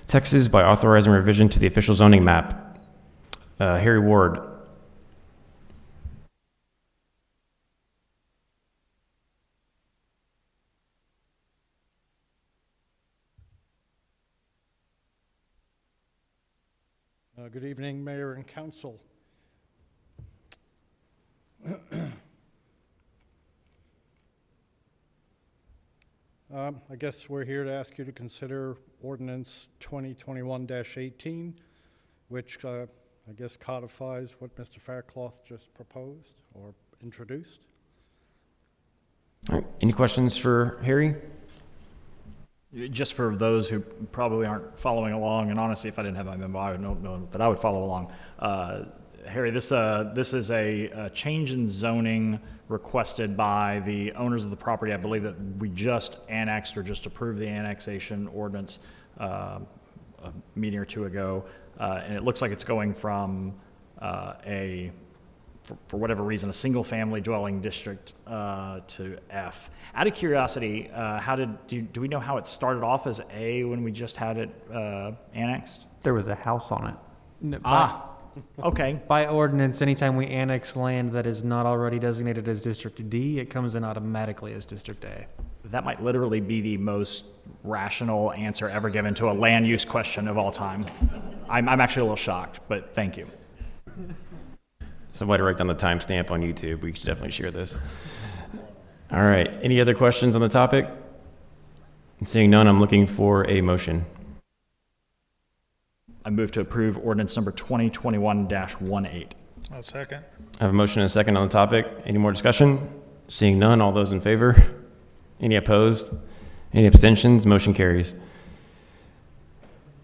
Speaker 1: Texas by authorizing revision to the official zoning map. Harry Ward.
Speaker 7: Good evening, Mayor and Council. I guess we're here to ask you to consider ordinance 2021-18, which I guess codifies what Mr. Faircloth just proposed or introduced.
Speaker 1: All right. Any questions for Harry?
Speaker 9: Just for those who probably aren't following along, and honestly, if I didn't have my memo, I would know that I would follow along. Harry, this is a change in zoning requested by the owners of the property. I believe that we just annexed or just approved the annexation ordinance a meeting or two ago, and it looks like it's going from for whatever reason, a single-family dwelling district to F. Out of curiosity, do we know how it started off as A when we just had it annexed?
Speaker 8: There was a house on it.
Speaker 9: Okay.
Speaker 4: By ordinance, anytime we annex land that is not already designated as District D, it comes in automatically as District A.
Speaker 9: That might literally be the most rational answer ever given to a land use question of all time. I'm actually a little shocked, but thank you.
Speaker 1: Somebody write down the timestamp on YouTube. We should definitely share this. All right. Any other questions on the topic? Seeing none, I'm looking for a motion.
Speaker 9: I move to approve ordinance number 2021-18.
Speaker 3: I'll second.
Speaker 1: I have a motion and a second on the topic. Any more discussion? Seeing none, all those in favor? Any opposed? Any abstentions? Motion carries.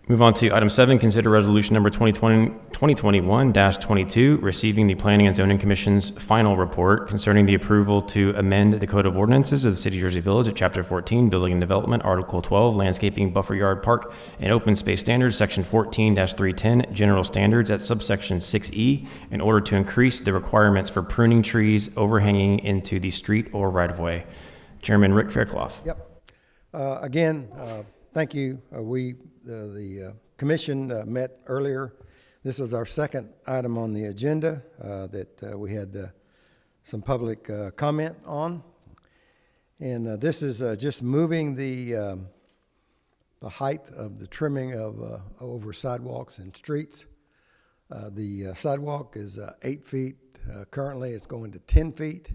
Speaker 1: Move on to item 7, consider resolution number 2021-22, receiving the Planning and Zoning Commission's final report concerning the approval to amend the Code of Ordinances of the City of Jersey Village at Chapter 14, Building and Development, Article 12, Landscaping, Buffer Yard, Park, and Open Space Standards, Section 14-310, General Standards at subsection 6E, in order to increase the requirements for pruning trees overhanging into the street or right-of-way. Chairman Rick Faircloth.
Speaker 6: Yep. Again, thank you. The commission met earlier. This was our second item on the agenda that we had some public comment on. And this is just moving the height of the trimming of over sidewalks and streets. The sidewalk is 8 feet. Currently, it's going to 10 feet.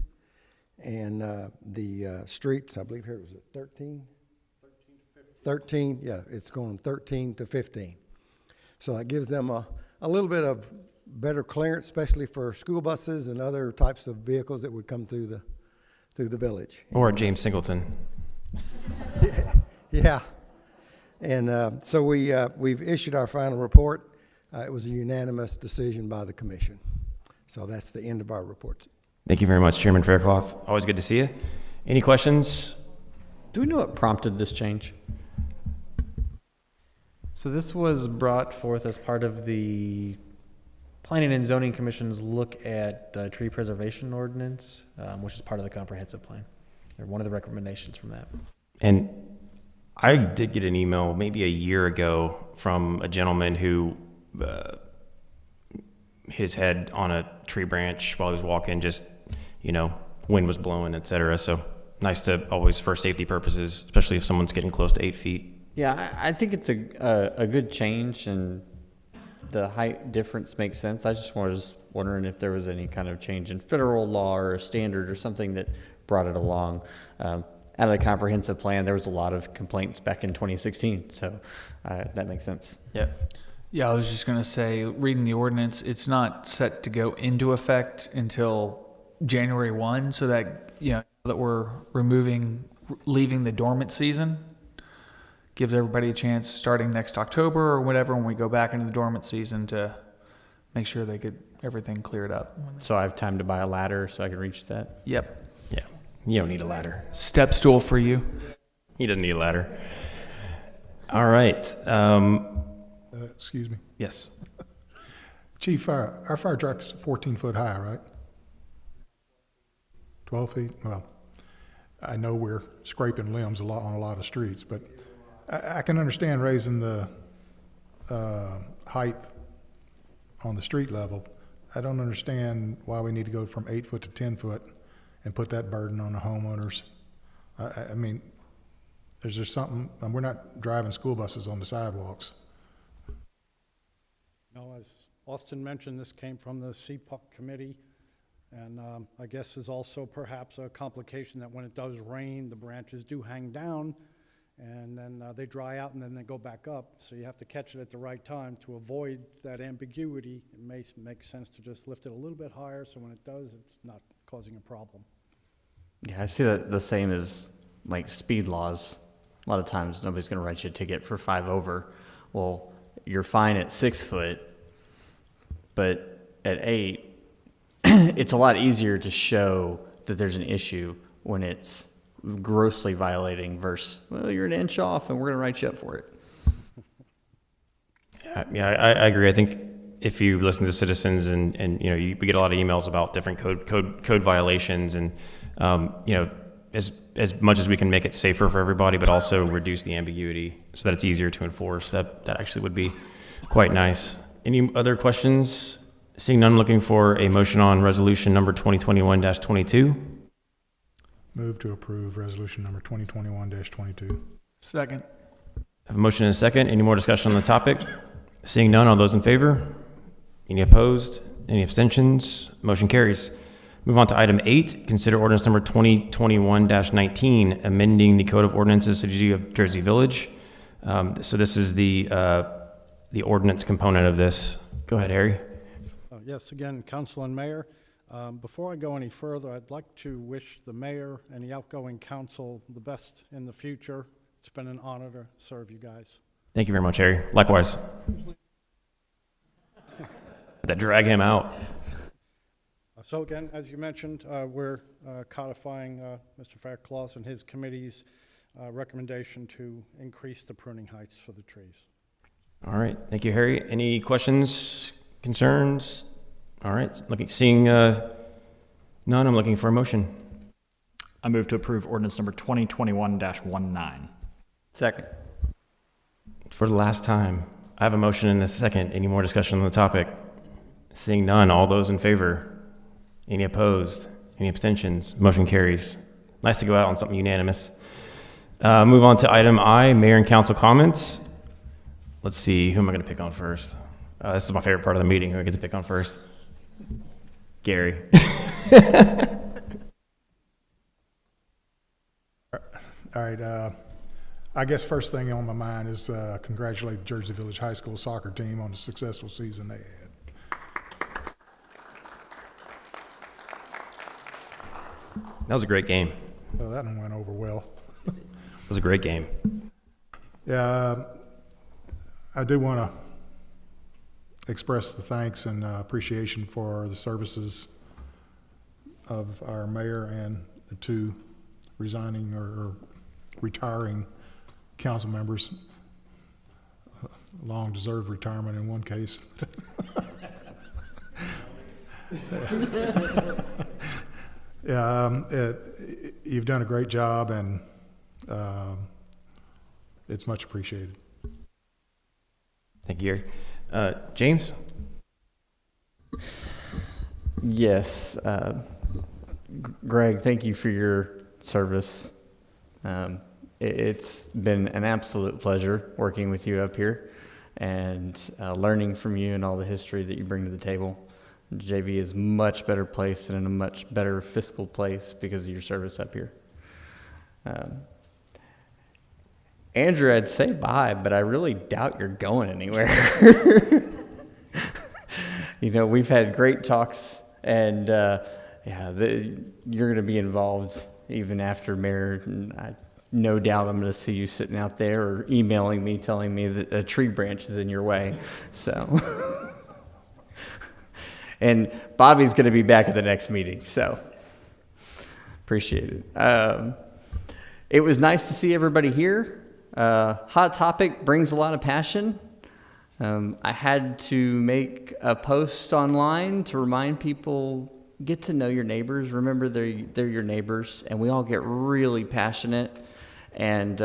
Speaker 6: And the streets, I believe here it was at 13? 13, yeah, it's going 13 to 15. So that gives them a little bit of better clearance, especially for school buses and other types of vehicles that would come through the village.
Speaker 1: Or James Singleton.
Speaker 6: Yeah. And so we've issued our final report. It was a unanimous decision by the commission. So that's the end of our reports.
Speaker 1: Thank you very much, Chairman Faircloth. Always good to see you. Any questions?
Speaker 8: Do we know what prompted this change?
Speaker 4: So this was brought forth as part of the Planning and Zoning Commission's look at the tree preservation ordinance, which is part of the comprehensive plan, or one of the recommendations from that.
Speaker 1: And I did get an email maybe a year ago from a gentleman who hit his head on a tree branch while he was walking, just, wind was blowing, et cetera. So nice to always, for safety purposes, especially if someone's getting close to 8 feet,
Speaker 8: Yeah, I think it's a good change, and the height difference makes sense. I just was wondering if there was any kind of change in federal law or a standard or something that brought it along. Out of the comprehensive plan, there was a lot of complaints back in 2016, so that makes sense.
Speaker 1: Yeah.
Speaker 4: Yeah, I was just going to say, reading the ordinance, it's not set to go into effect until January 1, so that, that we're leaving the dormant season. Gives everybody a chance starting next October or whatever when we go back into the dormant season to make sure they get everything cleared up.
Speaker 8: So I have time to buy a ladder so I can reach that?
Speaker 4: Yep.
Speaker 1: Yeah. You don't need a ladder.
Speaker 4: Step stool for you.
Speaker 1: He doesn't need a ladder. All right.
Speaker 2: Excuse me.
Speaker 1: Yes.
Speaker 2: Chief, our fire truck's 14 foot high, right? 12 feet? Well, I know we're scraping limbs a lot on a lot of streets, but I can understand raising the height on the street level. I don't understand why we need to go from 8 foot to 10 foot and put that burden on the homeowners. I mean, is there something, and we're not driving school buses on the sidewalks.
Speaker 7: No, as Austin mentioned, this came from the CPUC committee, and I guess there's also perhaps a complication that when it does rain, the branches do hang down, and then they dry out and then they go back up. So you have to catch it at the right time to avoid that ambiguity. It may make sense to just lift it a little bit higher so when it does, it's not causing a problem.
Speaker 8: Yeah, I see that the same as like speed laws. A lot of times nobody's going to write you a ticket for 5 over. Well, you're fine at 6 foot, but at 8, it's a lot easier to show that there's an issue when it's grossly violating versus, well, you're an inch off and we're going to write you up for it.
Speaker 1: Yeah, I agree. I think if you listen to citizens and we get a lot of emails about different code violations, and as much as we can make it safer for everybody, but also reduce the ambiguity so that it's easier to enforce, that actually would be quite nice. Any other questions? Seeing none, looking for a motion on resolution number 2021-22.
Speaker 2: Move to approve resolution number 2021-22.
Speaker 4: Second.
Speaker 1: I have a motion and a second. Any more discussion on the topic? Seeing none, all those in favor? Any opposed? Any abstentions? Motion carries. Move on to item 8, consider ordinance number 2021-19, amending the Code of Ordinances of the City of Jersey Village. So this is the ordinance component of this. Go ahead, Harry.
Speaker 7: Yes, again, Council and Mayor. Before I go any further, I'd like to wish the mayor and the outgoing council the best in the future. It's been an honor to serve you guys.
Speaker 1: Thank you very much, Harry. Likewise. That drag him out.
Speaker 7: So again, as you mentioned, we're codifying Mr. Faircloth and his committee's recommendation to increase the pruning heights for the trees.
Speaker 1: All right. Thank you, Harry. Any questions, concerns? All right. Seeing none, I'm looking for a motion.
Speaker 9: I move to approve ordinance number 2021-19.
Speaker 8: Second.
Speaker 1: For the last time, I have a motion and a second. Any more discussion on the topic? Seeing none, all those in favor? Any opposed? Any abstentions? Motion carries. Nice to go out on something unanimous. Move on to item I, mayor and council comments. Let's see, who am I going to pick on first? This is my favorite part of the meeting. Who I get to pick on first? Gary.
Speaker 2: All right. I guess first thing on my mind is congratulate Jersey Village High School soccer team on the successful season they had.
Speaker 1: That was a great game.
Speaker 2: Well, that one went over well.
Speaker 1: It was a great game.
Speaker 2: Yeah, I do want to express the thanks and appreciation for the services of our mayor and the 2 resigning or retiring council members. Long-deserved retirement in one case. Yeah, you've done a great job, and it's much appreciated.
Speaker 1: Thank you, Gary. James?
Speaker 8: Yes. Greg, thank you for your service. It's been an absolute pleasure working with you up here and learning from you and all the history that you bring to the table. JV is much better placed and in a much better fiscal place because of your service up here. Andrew, I'd say bye, but I really doubt you're going anywhere. You know, we've had great talks, and you're going to be involved even after Mayor. And I no doubt I'm going to see you sitting out there or emailing me telling me that a tree branch is in your way. So, and Bobby's going to be back at the next meeting, so appreciate it. It was nice to see everybody here. Hot topic brings a lot of passion. I had to make a post online to remind people, get to know your neighbors. Remember, they're your neighbors, and we all get really passionate. And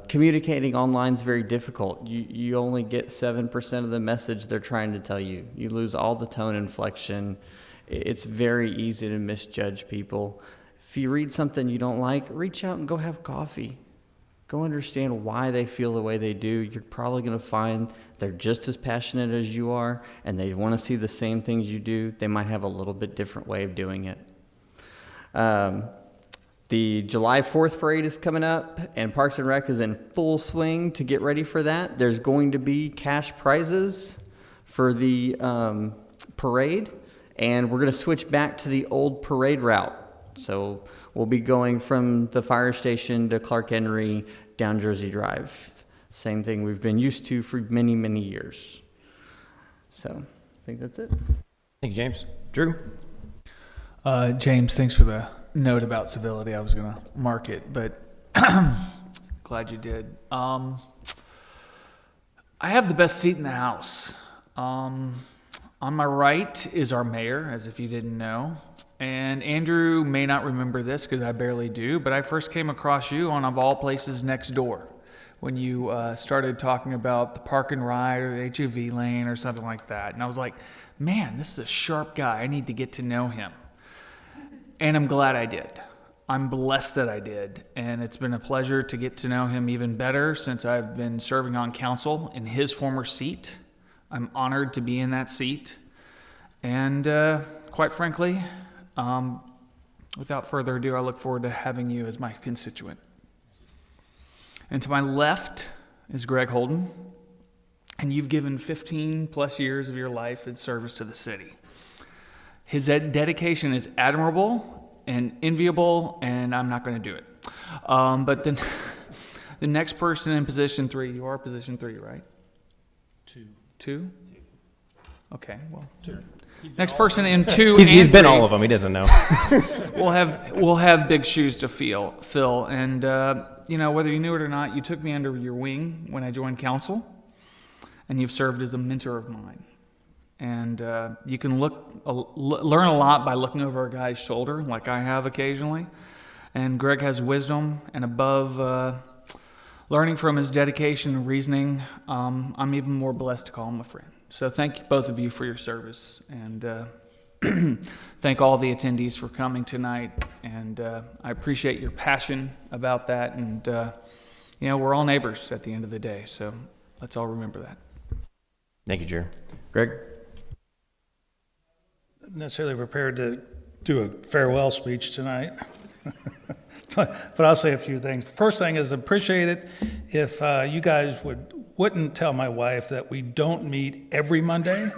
Speaker 8: communicating online is very difficult. You only get 7% of the message they're trying to tell you. You lose all the tone inflection. It's very easy to misjudge people. If you read something you don't like, reach out and go have coffee. Go understand why they feel the way they do. You're probably going to find they're just as passionate as you are, and they want to see the same things you do. They might have a little bit different way of doing it. The July 4th parade is coming up, and Parks and Rec is in full swing to get ready for that. There's going to be cash prizes for the parade, and we're going to switch back to the old parade route. So we'll be going from the fire station to Clark Henry down Jersey Drive. Same thing we've been used to for many, many years. So I think that's it.
Speaker 1: Thank you, James. Drew?
Speaker 4: James, thanks for the note about civility. I was going to mark it, but glad you did. I have the best seat in the house. On my right is our mayor, as if you didn't know. And Andrew may not remember this because I barely do, but I first came across you on, of all places, Next Door, when you started talking about the park and ride or the HOV lane or something like that. And I was like, man, this is a sharp guy. I need to get to know him. And I'm glad I did. I'm blessed that I did. And it's been a pleasure to get to know him even better since I've been serving on council in his former seat. I'm honored to be in that seat. And quite frankly, without further ado, I look forward to having you as my constituent. And to my left is Greg Holden, and you've given 15 plus years of your life in service to the city. His dedication is admirable and enviable, and I'm not going to do it. But then the next person in position 3, you are position 3, right? 2? Okay, well. 2. Next person in 2
Speaker 1: he's been all of them. He doesn't know.
Speaker 4: We'll have big shoes to fill. And, whether you knew it or not, you took me under your wing when I joined council, and you've served as a mentor of mine. And you can learn a lot by looking over a guy's shoulder, like I have occasionally. And Greg has wisdom, and above learning from his dedication and reasoning, I'm even more blessed to call him a friend. So thank both of you for your service, and thank all the attendees for coming tonight. And I appreciate your passion about that. And we're all neighbors at the end of the day, so let's all remember that.
Speaker 1: Thank you, Jer. Greg?
Speaker 3: Not necessarily prepared to do a farewell speech tonight, but I'll say a few things. First thing is, appreciate it if you guys wouldn't tell my wife that we don't meet every Monday.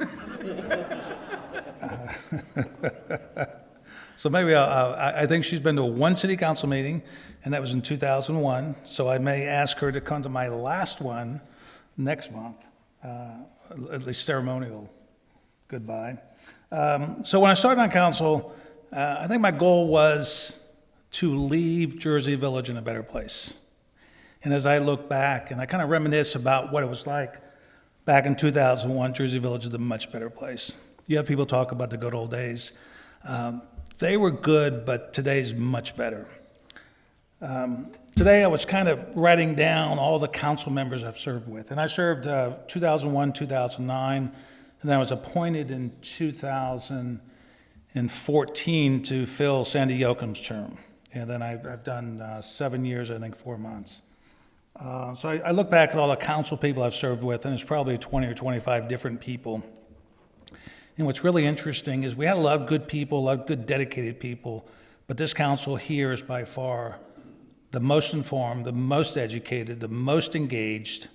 Speaker 3: So maybe I think she's been to one city council meeting, and that was in 2001. So I may ask her to come to my last one next month, at least ceremonial goodbye. So when I started on council, I think my goal was to leave Jersey Village in a better place. And as I look back and I kind of reminisce about what it was like back in 2001, Jersey Village is a much better place. You have people talk about the good old days. They were good, but today's much better. Today I was kind of writing down all the council members I've served with. And I served 2001, 2009, and then I was appointed in 2014 to fill Sandy Yoakum's term. And then I've done 7 years, I think 4 months. So I look back at all the council people I've served with, and it's probably 20 or 25 different people. And what's really interesting is we had a lot of good people, a lot of good dedicated people, but this council here is by far the most informed, the most educated, the most engaged,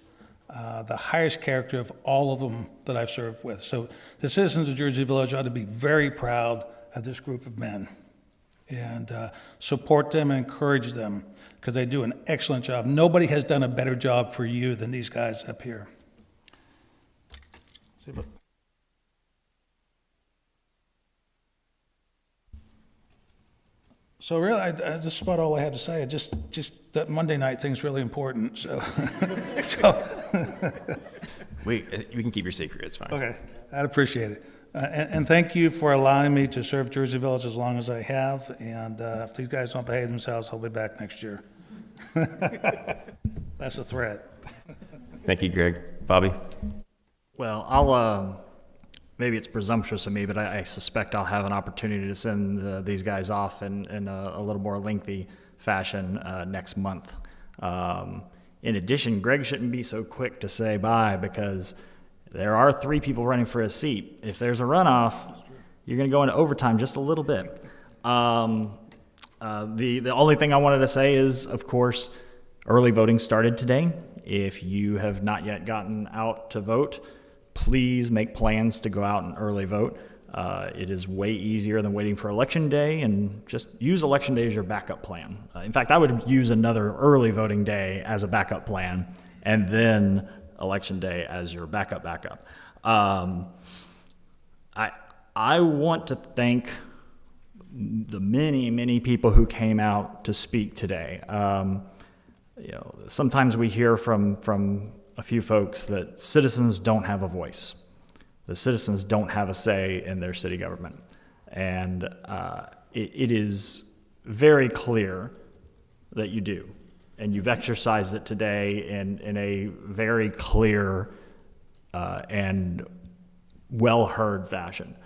Speaker 3: the highest character of all of them that I've served with. So the citizens of Jersey Village ought to be very proud of this group of men and support them and encourage them because they do an excellent job. Nobody has done a better job for you than these guys up here. So really, this is about all I had to say. Just that Monday night thing's really important. So,
Speaker 1: We can keep your secret. It's fine.
Speaker 3: Okay, I'd appreciate it. And thank you for allowing me to serve Jersey Village as long as I have. And if these guys don't behave themselves, I'll be back next year. That's a threat.
Speaker 1: Thank you, Greg. Bobby?
Speaker 9: Well, I'll, maybe it's presumptuous of me, but I suspect I'll have an opportunity to send these guys off in a little more lengthy fashion next month. In addition, Greg shouldn't be so quick to say bye because there are 3 people running for a seat. If there's a runoff, you're going to go into overtime just a little bit. The only thing I wanted to say is, of course, early voting started today. If you have not yet gotten out to vote, please make plans to go out and early vote. It is way easier than waiting for Election Day, and just use Election Day as your backup plan. In fact, I would use another early voting day as a backup plan, and then Election Day as your backup. I want to thank the many people who came out to speak today. Sometimes we hear from a few folks that citizens don't have a voice. The citizens don't have a say in their city government. And it is very clear that you do. And you've exercised it today in a very clear and well-heard fashion.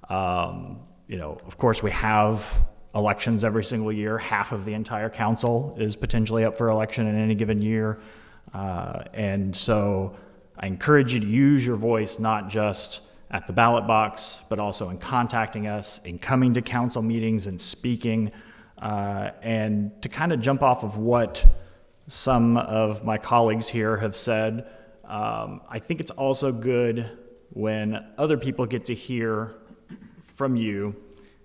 Speaker 9: Of course, we have elections every single year. Half of the entire council is potentially up for election in any given year. And so I encourage you to use your voice, not just at the ballot box, but also in contacting us, in coming to council meetings and speaking, and to kind of jump off of what some of my colleagues here have said. I think it's also good when other people get to hear from you,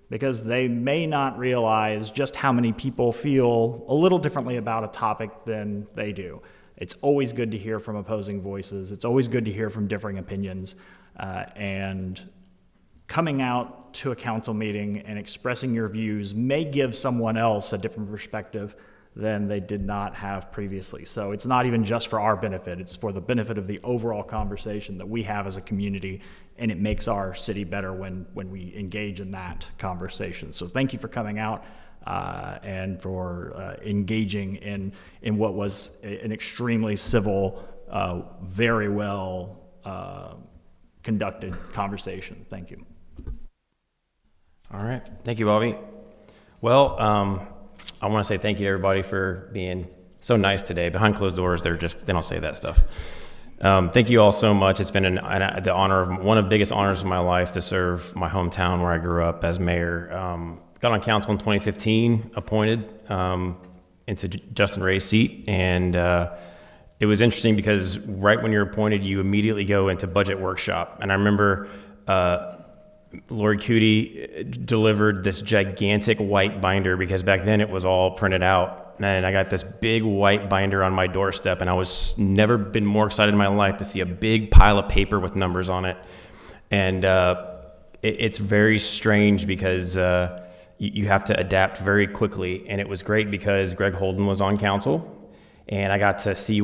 Speaker 9: because they may not realize just how many people feel a little differently about a topic than they do. It's always good to hear from opposing voices. It's always good to hear from differing opinions. And coming out to a council meeting and expressing your views may give someone else a different perspective than they did not have previously. So it's not even just for our benefit, it's for the benefit of the overall conversation that we have as a community, and it makes our city better when we engage in that conversation. So thank you for coming out and for engaging in what was an extremely civil, very well conducted conversation. Thank you.
Speaker 1: All right. Thank you, Bobby. Well, I want to say thank you to everybody for being so nice today. Behind closed doors, they don't say that stuff. Thank you all so much. It's been the honor of one of the biggest honors of my life to serve my hometown where I grew up as mayor. Got on council in 2015, appointed into Justin Ray's seat, and it was interesting because right when you're appointed, you immediately go into budget workshop. And I remember Lori Cootie delivered this gigantic white binder, because back then it was all printed out. And I got this big white binder on my doorstep, and I was never been more excited in my life to see a big pile of paper with numbers on it. And it's very strange because you have to adapt very quickly. And it was great because Greg Holden was on council, and I got to see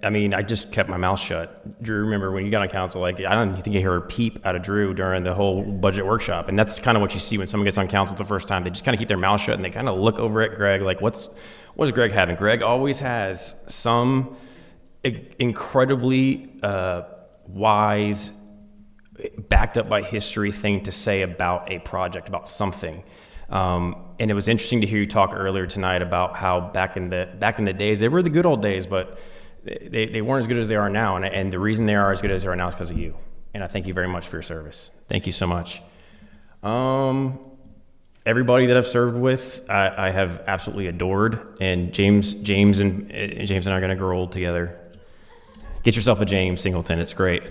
Speaker 1: I just kept my mouth shut. Drew, remember when you got on council, I don't think you heard a peep out of Drew during the whole budget workshop. And that's kind of what you see when someone gets on council the first time. They just kind of keep their mouth shut, and they kind of look over at Greg like, what does Greg have? And Greg always has some incredibly wise, backed up by history thing to say about a project, about something. And it was interesting to hear you talk earlier tonight about how back in the days, they were the good old days, but they weren't as good as they are now. And the reason they are as good as they are now is because of you. And I thank you very much for your service. Thank you so much. Everybody that I've served with, I have absolutely adored. And James and I are going to grow old together. Get yourself a James Singleton. It's great.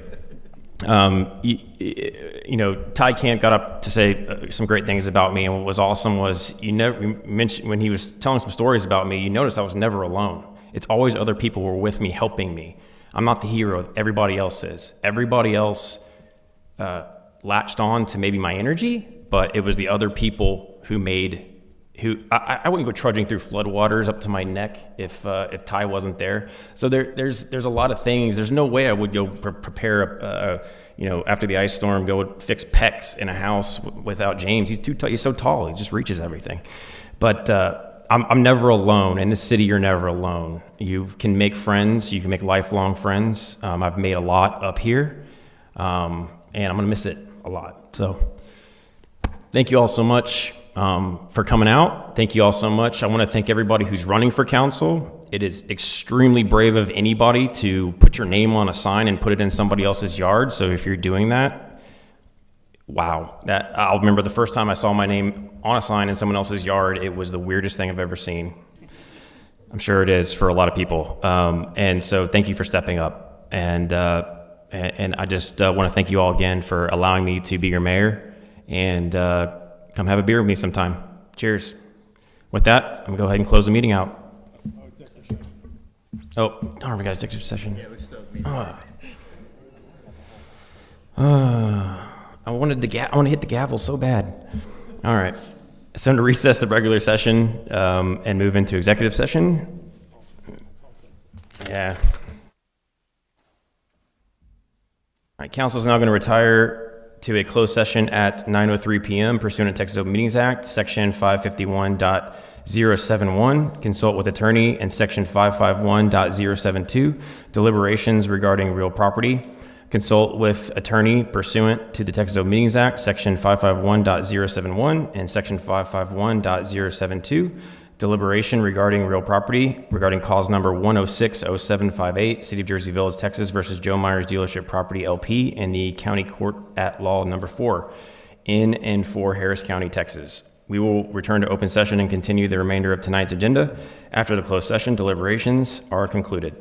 Speaker 1: You know, Ty Camp got up to say some great things about me, and what was awesome was you mentioned when he was telling some stories about me, you noticed I was never alone. It's always other people who were with me, helping me. I'm not the hero. Everybody else is. Everybody else latched on to maybe my energy, but it was the other people who I wouldn't go trudging through floodwaters up to my neck if Ty wasn't there. So there's a lot of things. There's no way I would go prepare after the ice storm, go fix PEX in a house without James. He's too tall. He's so tall. He just reaches everything. But I'm never alone. In this city, you're never alone. You can make friends. You can make lifelong friends. I've made a lot up here, and I'm gonna miss it a lot. So thank you all so much for coming out. Thank you all so much. I want to thank everybody who's running for council. It is extremely brave of anybody to put your name on a sign and put it in somebody else's yard. So if you're doing that, wow. I'll remember the first time I saw my name on a sign in someone else's yard. It was the weirdest thing I've ever seen. I'm sure it is for a lot of people. And so thank you for stepping up. And I just want to thank you all again for allowing me to be your mayor. And come have a beer with me sometime. Cheers. With that, I'm going to go ahead and close the meeting out. Oh, darn, we got executive session. Yeah, we still I wanted to hit the gavel so bad. All right. It's time to recess the regular session and move into executive session. Yeah. All right, council is now going to retire to a closed session at 9:03 p.m. pursuant to Texas Open Meetings Act, Section 551.071, consult with attorney, and Section 551.072, deliberations regarding real property. Consult with attorney pursuant to the Texas Open Meetings Act, Section 551.071 and Section 551.072, deliberation regarding real property, regarding cause number 1060758, City of Jersey Village, Texas versus Joe Myers Dealership Property LP in the County Court at Law number 4 in and for Harris County, Texas. We will return to open session and continue the remainder of tonight's agenda. After the closed session, deliberations are concluded.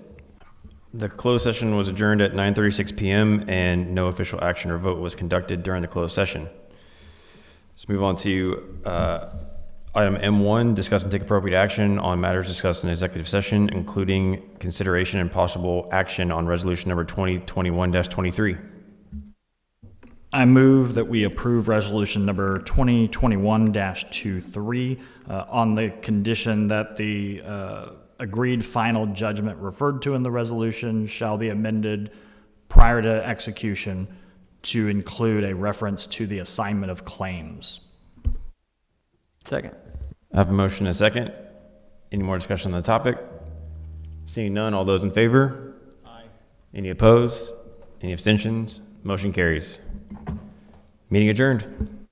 Speaker 1: The closed session was adjourned at 9:36 p.m. and no official action or vote was conducted during the closed session. Let's move on to item M1, discuss and take appropriate action on matters discussed in executive session, including consideration and possible action on resolution number 2021-23.
Speaker 9: I move that we approve resolution number 2021-23 on the condition that the agreed final judgment referred to in the resolution shall be amended prior to execution to include a reference to the assignment of claims.
Speaker 8: Second.
Speaker 1: I have a motion and a second. Any more discussion on the topic? Seeing none, all those in favor? Aye. Any opposed? Any abstentions? Motion carries. Meeting adjourned.